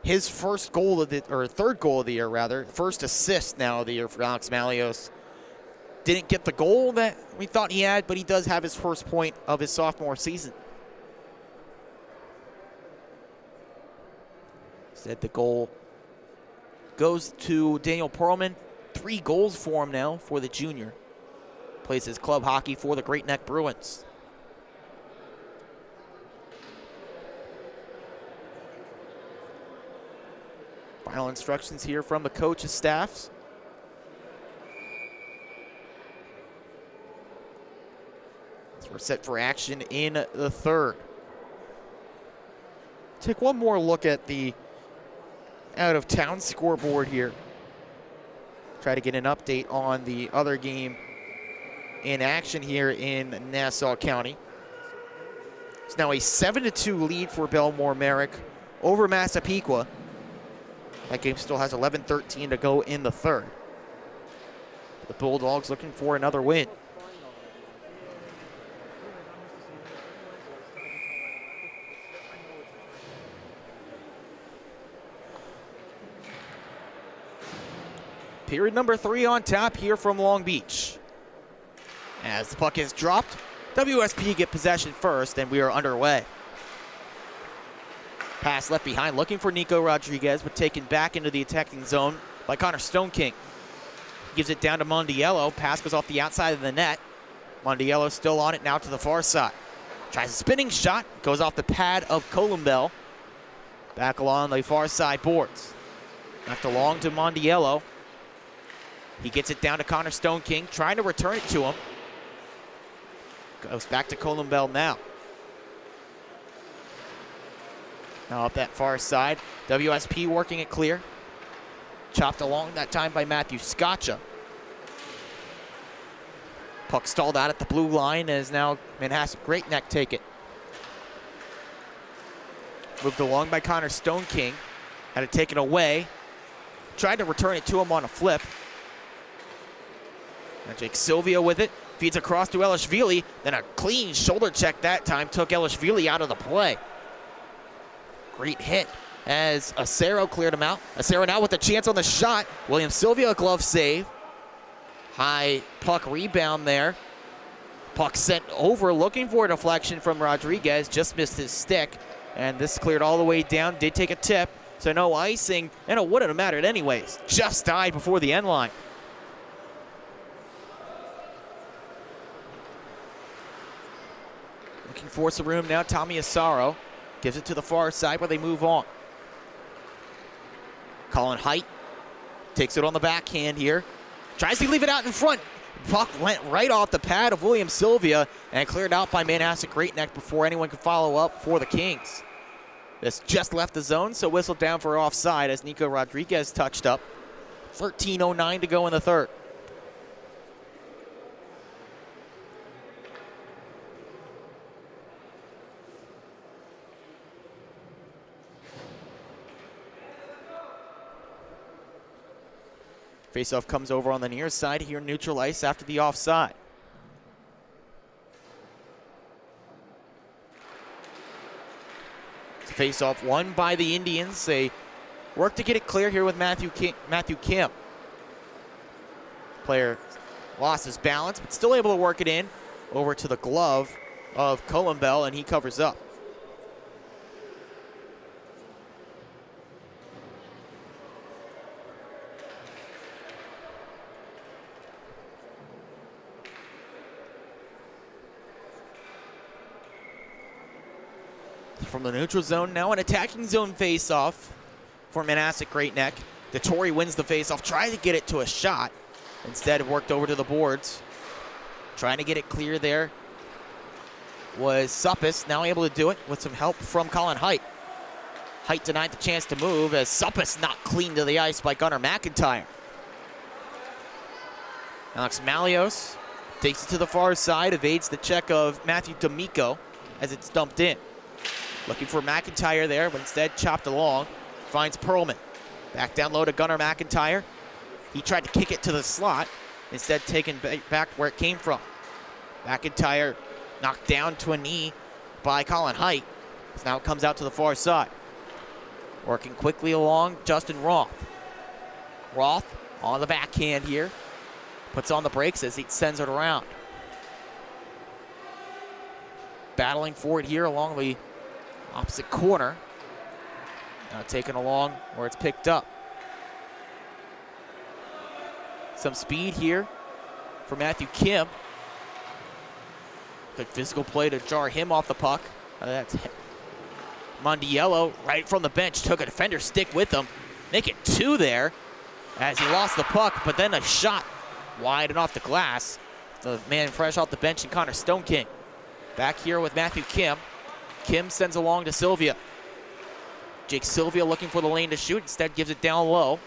His first goal of the, or 3rd goal of the year rather, first assist now of the year for Alex Malios. Didn't get the goal that we thought he had, but he does have his first point of his sophomore season. Instead, the goal goes to Daniel Perlman. 3 goals for him now for the junior. Plays his club hockey for the Great Neck Bruins. Final instructions here from the coaches' staffs. So we're set for action in the third. Take one more look at the out-of-town scoreboard here. Try to get an update on the other game in action here in Nassau County. It's now a 7-2 lead for Belmore Merrick over Massapequa. That game still has 11:13 to go in the third. The Bulldogs looking for another win. Period number 3 on tap here from Long Beach. As the puck is dropped, WSP get possession first, and we are underway. Pass left behind, looking for Nico Rodriguez, but taken back into the attacking zone by Connor Stoneking. Gives it down to Mondiello. Pass goes off the outside of the net. Mondiello still on it now to the far side. Tries a spinning shot, goes off the pad of Columbell. Back along the far side boards. Knocked along to Mondiello. He gets it down to Connor Stoneking, trying to return it to him. Goes back to Columbell now. Now up that far side, WSP working it clear. Chopped along that time by Matthew Scotcha. Puck stalled out at the blue line as now Manhasset Great Neck take it. Moved along by Connor Stoneking. Had it taken away. Tried to return it to him on a flip. Now Jake Silvio with it. Feeds across to Elishvili. Then a clean shoulder check that time took Elishvili out of the play. Great hit as Acero cleared him out. Acero now with a chance on the shot. William Silvio glove save. High puck rebound there. Puck sent over looking for a deflection from Rodriguez. Just missed his stick. And this cleared all the way down. Did take a tip. So no icing. And it wouldn't have mattered anyways. Just died before the end line. Looking to force the room now. Tommy Asaro gives it to the far side where they move on. Colin Height takes it on the backhand here. Tries to leave it out in front. Puck went right off the pad of William Sylvia and cleared out by Manhasset Great Neck before anyone could follow up for the Kings. This just left the zone, so whistled down for offside as Nico Rodriguez touched up. 13:09 to go in the third. Faceoff comes over on the near side here, neutral ice after the offside. Faceoff won by the Indians. They work to get it clear here with Matthew Kim. Player lost his balance, but still able to work it in over to the glove of Columbell, and he covers up. From the neutral zone, now an attacking zone face-off for Manhasset Great Neck. DeTore wins the face-off, tried to get it to a shot. Instead, it worked over to the boards. Trying to get it clear there was Suppis, now able to do it with some help from Colin Height. Height denied the chance to move as Suppis knocked clean to the ice by Gunnar McIntyre. Alex Malios takes it to the far side, evades the check of Matthew D'Amico as it's dumped in. Looking for McIntyre there, but instead chopped along. Finds Perlman. Back down low to Gunnar McIntyre. He tried to kick it to the slot, instead taken back where it came from. McIntyre knocked down to a knee by Colin Height. So now it comes out to the far side. Working quickly along, Justin Roth. Roth on the backhand here. Puts on the brakes as he sends it around. Battling for it here along the opposite corner. Now taken along where it's picked up. Some speed here for Matthew Kim. Good physical play to jar him off the puck. That's Mondiello right from the bench. Took a defender's stick with him. make it 2 there as he lost the puck, but then a shot wide and off the glass. The man fresh off the bench and Connor Stone King. Back here with Matthew Kim. Kim sends along to Sylvia. Jake Sylvia looking for the lane to shoot, instead gives it down low.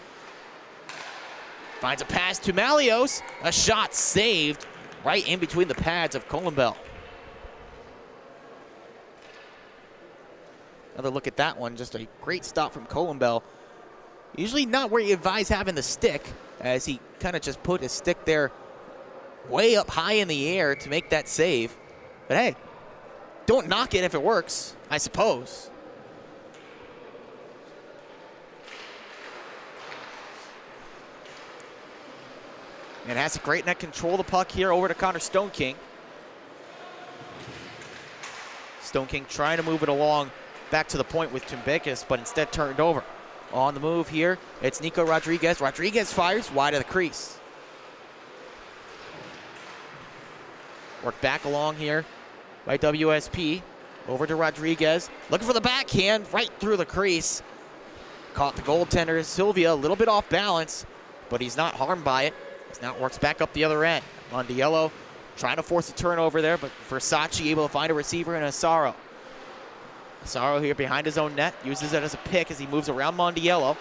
Finds a pass to Malios. A shot saved right in between the pads of Columbell. Another look at that one, just a great stop from Columbell. Usually not where you advise having the stick, as he kind of just put his stick there way up high in the air to make that save. But hey, don't knock it if it works, I suppose. And has a great net control the puck here over to Connor Stone King. Stone King trying to move it along back to the point with Tumbekis, but instead turned over. On the move here, it's Nico Rodriguez. Rodriguez fires wide of the crease. Work back along here by WSP. Over to Rodriguez. Looking for the backhand right through the crease. Caught the goaltender, Sylvia, a little bit off balance, but he's not harmed by it. As now it works back up the other end. Mondiello trying to force a turnover there, but Versace able to find a receiver in Asaro. Asaro here behind his own net, uses it as a pick as he moves around Mondiello,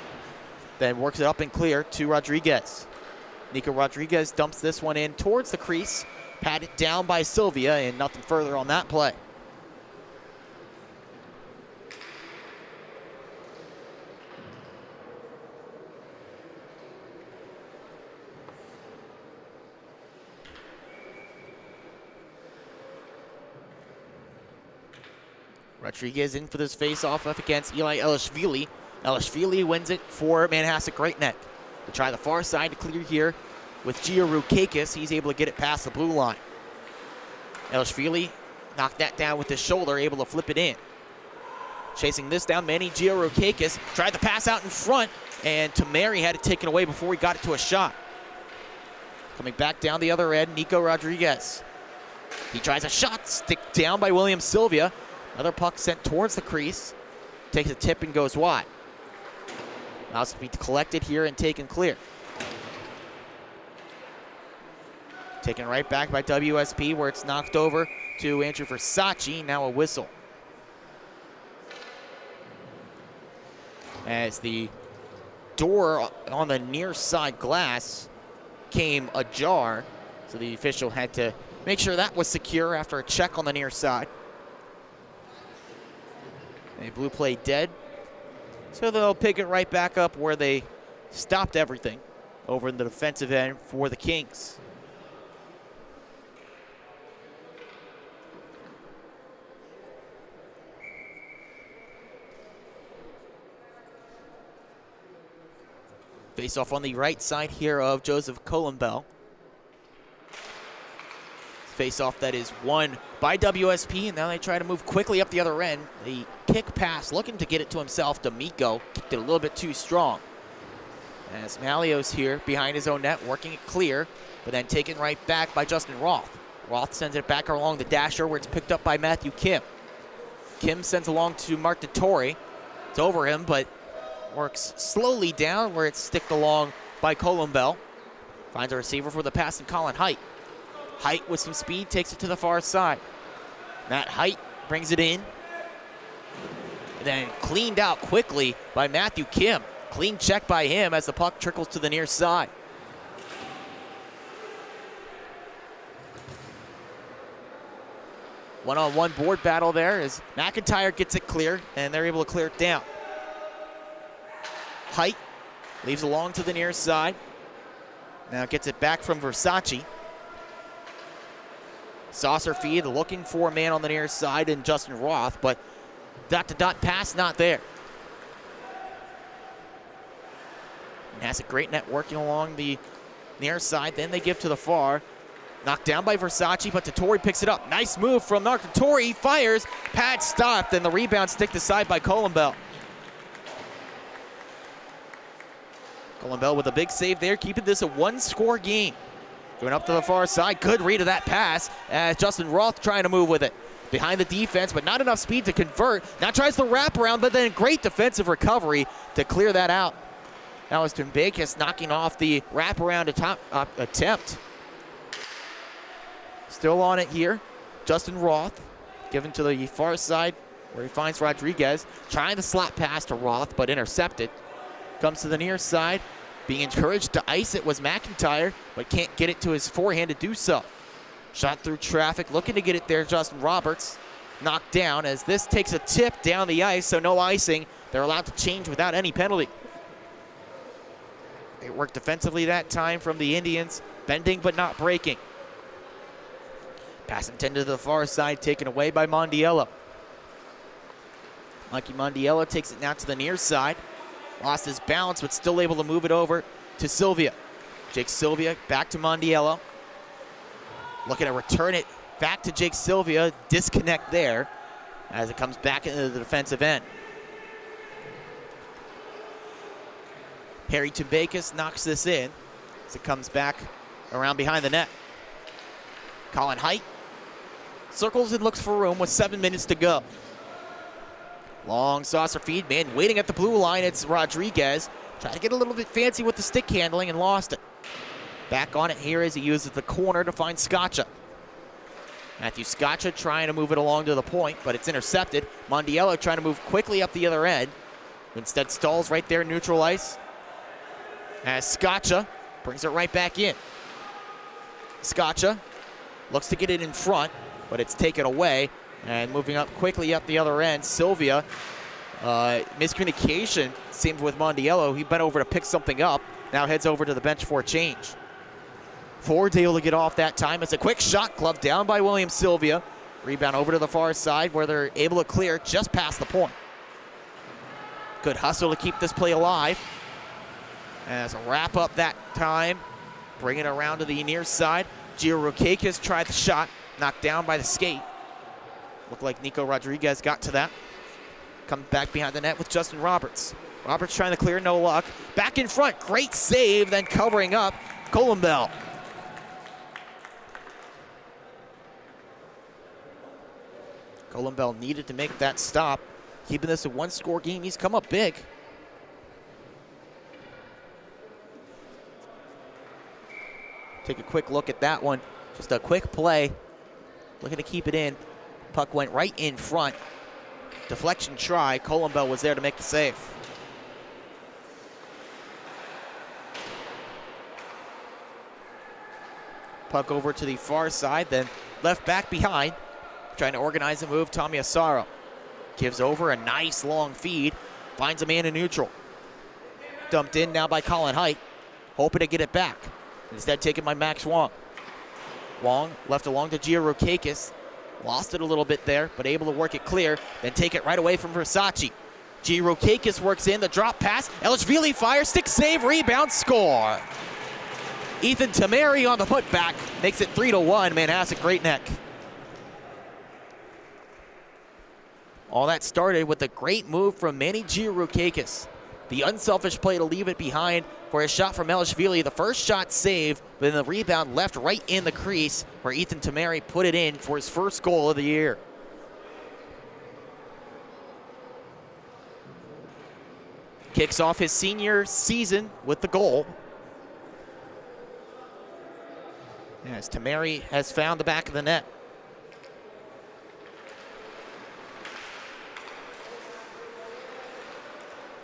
then works it up and clear to Rodriguez. Nico Rodriguez dumps this one in towards the crease, patted down by Sylvia, and nothing further on that play. Rodriguez in for this face-off up against NYIHSHL. NYIHSHL wins it for Manhasset Great Neck. To try the far side to clear here with Gio Kakis. He's able to get it past the blue line. NYIHSHL knocked that down with his shoulder, able to flip it in. Chasing this down, Manny Gio Kakis tried the pass out in front, and Tamari had it taken away before he got it to a shot. Coming back down the other end, Nico Rodriguez. He tries a shot, stick down by William Sylvia. Another puck sent towards the crease. Takes a tip and goes wide. Now it's to be collected here and taken clear. Taken right back by WSP, where it's knocked over to Andrew Versace. Now a whistle. As the door on the near side glass came ajar, so the official had to make sure that was secure after a check on the near side. A blue play dead, so they'll pick it right back up where they stopped everything over in the defensive end for the Kings. Face off on the right side here of Joseph Columbell. Face off that is won by WSP, and now they try to move quickly up the other end. The kick pass, looking to get it to himself. D'Amico kicked it a little bit too strong. As Malios here behind his own net, working it clear, but then taken right back by Justin Roth. Roth sends it back along the dasher, where it's picked up by Matthew Kim. Kim sends along to Mark DeTore. It's over him, but works slowly down, where it's sticked along by Columbell. Finds a receiver for the pass in Colin Height. Height with some speed takes it to the far side. Matt Height brings it in. And then cleaned out quickly by Matthew Kim. Clean check by him as the puck trickles to the near side. One-on-one board battle there as McIntyre gets it clear, and they're able to clear it down. Height leaves along to the near side. Now gets it back from Versace. Saucer feed, looking for a man on the near side in Justin Roth, but dot-to-dot pass not there. And has a great net working along the near side. Then they give to the far. Knocked down by Versace, but DeTore picks it up. Nice move from Mark DeTore. He fires. Pad stopped, and the rebound sticked aside by Columbell. Columbell with a big save there, keeping this a one-score game. Going up to the far side, good read of that pass as Justin Roth trying to move with it. Behind the defense, but not enough speed to convert. Now tries the wraparound, but then great defensive recovery to clear that out That was Tumbakis knocking off the wraparound attempt. Still on it here. Justin Roth given to the far side where he finds Rodriguez. Trying to slap past to Roth, but intercepted. Comes to the near side. Being encouraged to ice it was McIntyre, but can't get it to his forehand to do so. Shot through traffic, looking to get it there, Justin Roberts. Knocked down as this takes a tip down the ice, so no icing. They're allowed to change without any penalty. They worked defensively that time from the Indians, bending but not breaking. Pass intended to the far side, taken away by Mondiello. Mikey Mondiello takes it now to the near side. Lost his balance, but still able to move it over to Sylvia. Jake Sylvia back to Mondiello. Looking to return it back to Jake Sylvia. Disconnect there as it comes back into the defensive end. Harry Tumbakis knocks this in as it comes back around behind the net. Colin Height circles and looks for room with 7 minutes to go. Long saucer feed, man waiting at the blue line. It's Rodriguez. Tried to get a little bit fancy with the stick handling and lost it. Back on it here as he uses the corner to find Scaccia. Matthew Scaccia trying to move it along to the point, but it's intercepted. Mondiello trying to move quickly up the other end. Instead stalls right there in neutral ice. As Scaccia brings it right back in. Scaccia looks to get it in front, but it's taken away. And moving up quickly up the other end, Sylvia. Miscommunication seemed with Mondiello. He bent over to pick something up. Now heads over to the bench for a change. Ford's able to get off that time. It's a quick shot, gloved down by William Sylvia. Rebound over to the far side where they're able to clear just past the point. Good hustle to keep this play alive. As a wrap up that time, bring it around to the near side. Gio Rukakis tried the shot, knocked down by the skate. Looked like Nico Rodriguez got to that. Comes back behind the net with Justin Roberts. Roberts trying to clear, no luck. Back in front, great save, then covering up, Columbell. Columbell needed to make that stop. Keeping this a one-score game, he's come up big. Take a quick look at that one. Just a quick play. Looking to keep it in. Puck went right in front. Deflection try. Columbell was there to make the save. Puck over to the far side, then left back behind. Trying to organize a move, Tommy Asaro. Gives over a nice long feed. Finds a man in neutral. Dumped in now by Colin Height. Hoping to get it back. Instead taken by Max Wong. Wong left along to Gio Rukakis. Lost it a little bit there, but able to work it clear. Then take it right away from Versace. Gio Rukakis works in the drop pass. Elishvili fires, stick save, rebound, score. Ethan Tamari on the putback. Makes it 3-1, Manhasset Great Neck. All that started with a great move from Manny Gio Rukakis. The unselfish play to leave it behind for a shot from Elishvili. The first shot saved, but then the rebound left right in the crease where Ethan Tamari put it in for his first goal of the year. Kicks off his senior season with the goal. As Tamari has found the back of the net.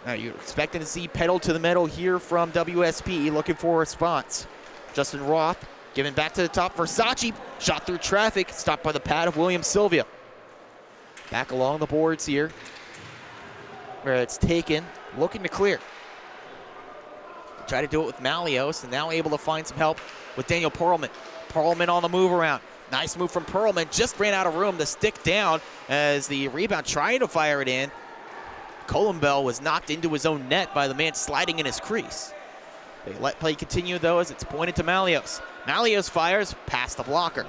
Now you're expecting to see pedal to the metal here from WSP, looking for a response. Justin Roth giving back to the top. Versace shot through traffic, stopped by the pad of William Sylvia. Back along the boards here, where it's taken, looking to clear. Try to do it with Malios, and now able to find some help with Daniel Perlman. Perlman on the move around. Nice move from Perlman, just ran out of room. The stick down as the rebound trying to fire it in. Columbell was knocked into his own net by the man sliding in his crease. They let play continue though as it's pointed to Malios. Malios fires past the blocker.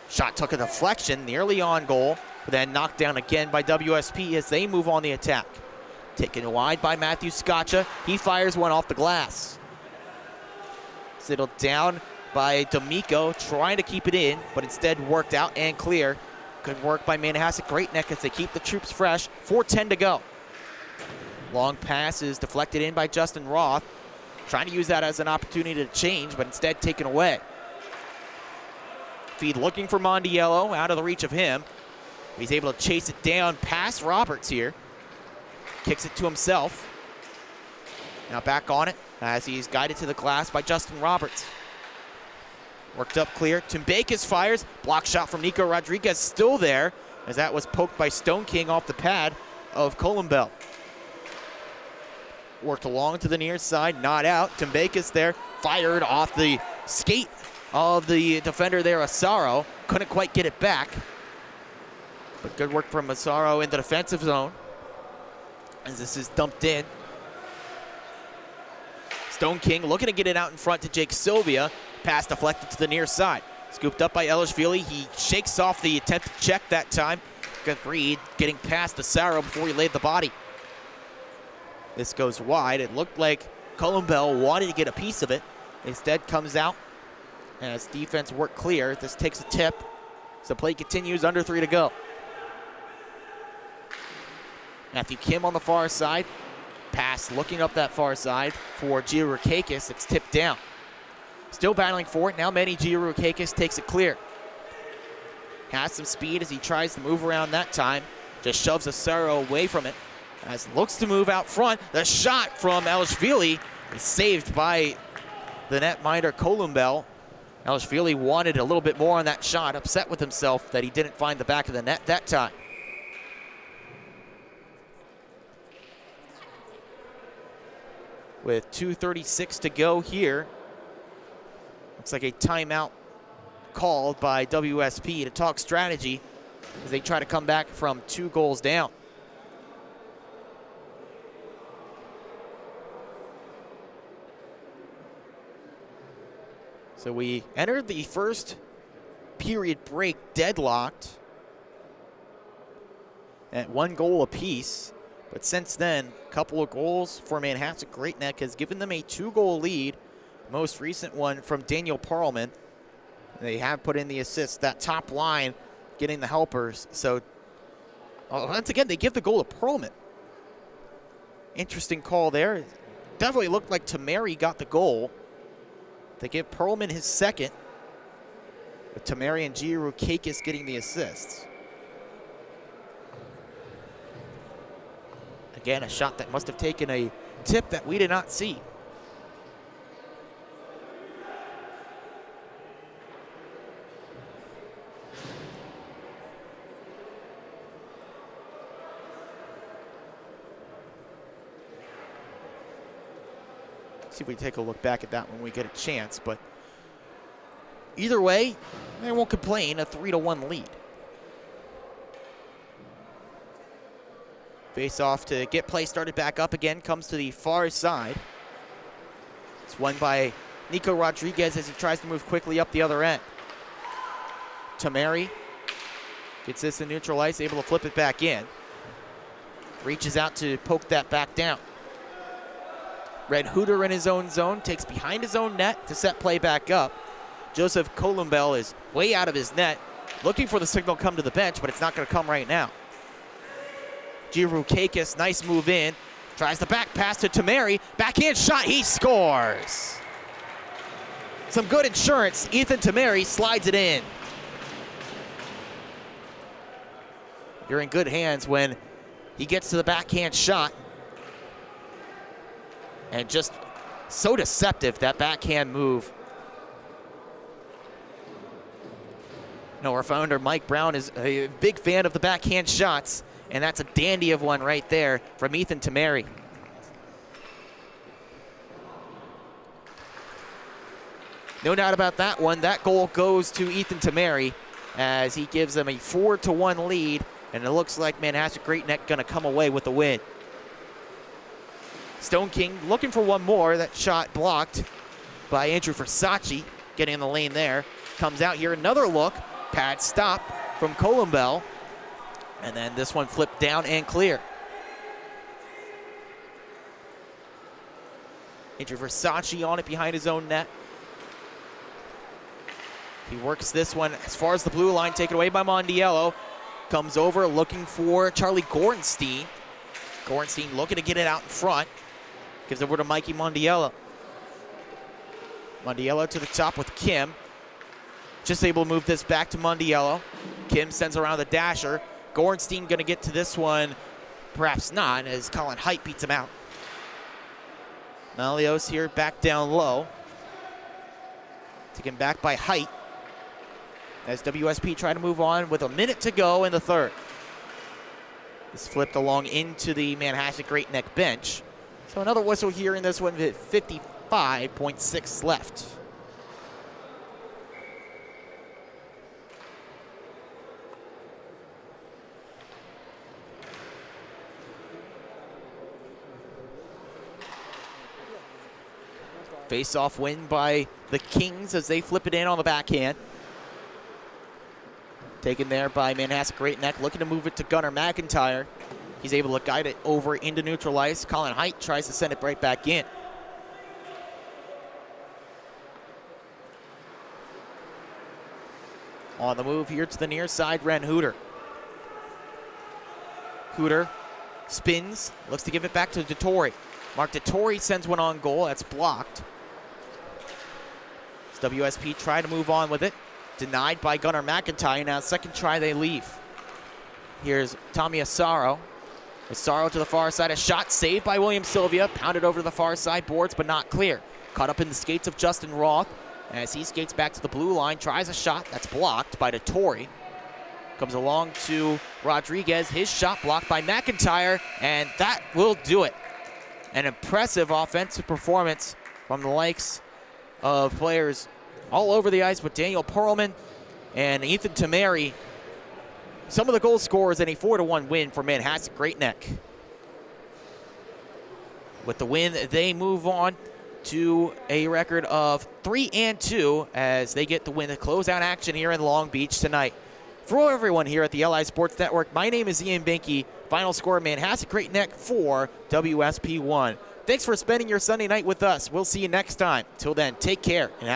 Shot took a deflection, nearly on goal, but then knocked down again by WSP as they move on the attack. Taken wide by Matthew Scaccia. He fires one off the glass. Settled down by D'Amico, trying to keep it in, but instead worked out and clear. Good work by Manhasset Great Neck as they keep the troops fresh. 4:10 to go. Long pass is deflected in by Justin Roth. Trying to use that as an opportunity to change, but instead taken away. Feed looking for Mondiello, out of the reach of him. He's able to chase it down past Roberts here. Kicks it to himself. Now back on it as he's guided to the glass by Justin Roberts. Worked up clear. Tumbakis fires. Block shot from Nico Rodriguez still there, as that was poked by Stone King off the pad of Columbell. Worked along to the near side, not out. Tumbakis there, fired off the skate of the defender there, Asaro. Couldn't quite get it back. But good work from Asaro in the defensive zone, as this is dumped in. Stone King looking to get it out in front to Jake Sylvia. Pass deflected to the near side. Scooped up by Elishvili. He shakes off the attempted check that time. Good read, getting past Asaro before he laid the body. This goes wide. It looked like Columbell wanted to get a piece of it. Instead comes out as defense worked clear. This takes a tip. So play continues, under 3 to go. Matthew Kim on the far side. Pass looking up that far side for Giroukakis. It's tipped down. Still battling for it. Now Manny Giroukakis takes it clear. Has some speed as he tries to move around that time. Just shoves Asaro away from it. As looks to move out front. The shot from Elishvili is saved by the netminder Columbell. Elishvili wanted a little bit more on that shot. Upset with himself that he didn't find the back of the net that time. With 2:36 to go here. Looks like a timeout called by WSP to talk strategy as they try to come back from 2 goals down. So we entered the first period break deadlocked at 1 goal apiece. But since then, a couple of goals for Manhasset Great Neck has given them a 2-goal lead. Most recent one from Daniel Perlman. They have put in the assists. That top line getting the helpers. So once again, they give the goal to Perlman. Interesting call there. Definitely looked like Tamari got the goal. They give Perlman his second, with Tamari and Giroukakis getting the assists. Again, a shot that must have taken a tip that we did not see. See if we take a look back at that when we get a chance, but either way, they won't complain. A 3-1 lead. Face off to get play started back up again, comes to the far side. It's won by Nico Rodriguez as he tries to move quickly up the other end. Tamari gets this in neutral ice, able to flip it back in. Reaches out to poke that back down. Red Hooter in his own zone, takes behind his own net to set play back up. Joseph Columbell is way out of his net, looking for the signal to come to the bench, but it's not going to come right now. Giroukakis, nice move in. Tries the back pass to Tamari. Backhand shot, he scores. Some good insurance. Ethan Tamari slides it in. You're in good hands when he gets to the backhand shot. And just so deceptive, that backhand move. You know, our founder, Mike Brown, is a big fan of the backhand shots, and that's a dandy of one right there from Ethan Tamari. No doubt about that one. That goal goes to Ethan Tamari as he gives them a 4-1 lead, and it looks like Manhasset Great Neck gonna come away with the win. Stone King looking for one more. That shot blocked by Andrew Versace, getting in the lane there. Comes out here, another look. Pad stop from Columbell. And then this one flipped down and clear. Andrew Versace on it behind his own net. He works this one as far as the blue line, taken away by Mondiello. Comes over looking for Charlie Gorenstein. Gorenstein looking to get it out in front. Gives over to Mikey Mondiello. Mondiello to the top with Kim. Just able to move this back to Mondiello. Kim sends around the dasher. Gorenstein going to get to this one. Perhaps not, as Colin Height beats him out. Malios here back down low. Taken back by Height. As WSP try to move on with a minute to go in the third. This flipped along into the Manhasset Great Neck bench. So another whistle here in this one with 55.6 left. Face-off win by the Kings as they flip it in on the backhand. Taken there by Manhasset Great Neck, looking to move it to Gunnar McIntyre. He's able to guide it over into neutral ice. Colin Height tries to send it right back in. On the move here to the near side, Ren Hooter. Hooter spins, looks to give it back to Dettori. Mark Dettori sends one on goal, that's blocked. WSP try to move on with it. Denied by Gunnar McIntyre. Now second try they leave. Here's Tommy Asaro. Asaro to the far side. A shot saved by William Sylvia. Pounded over to the far side boards, but not clear. Caught up in the skates of Justin Roth. As he skates back to the blue line. Tries a shot. That's blocked by Dettori. Comes along to Rodriguez. His shot blocked by McIntyre. And that will do it. An impressive offensive performance from the likes of players all over the ice with Daniel Perlman and Ethan Tamari. Some of the goal scorers in a 4-1 win for Manhasset Great Neck. With the win, they move on to a record of 3-2 as they get the win to close out action here in Long Beach tonight. For everyone here at the LI Sports Network, my name is Ian Binky. Final score, Manhasset Great Neck 4, WSP 1. Thanks for spending your Sunday night with us. We'll see you next time. Till then, take care and have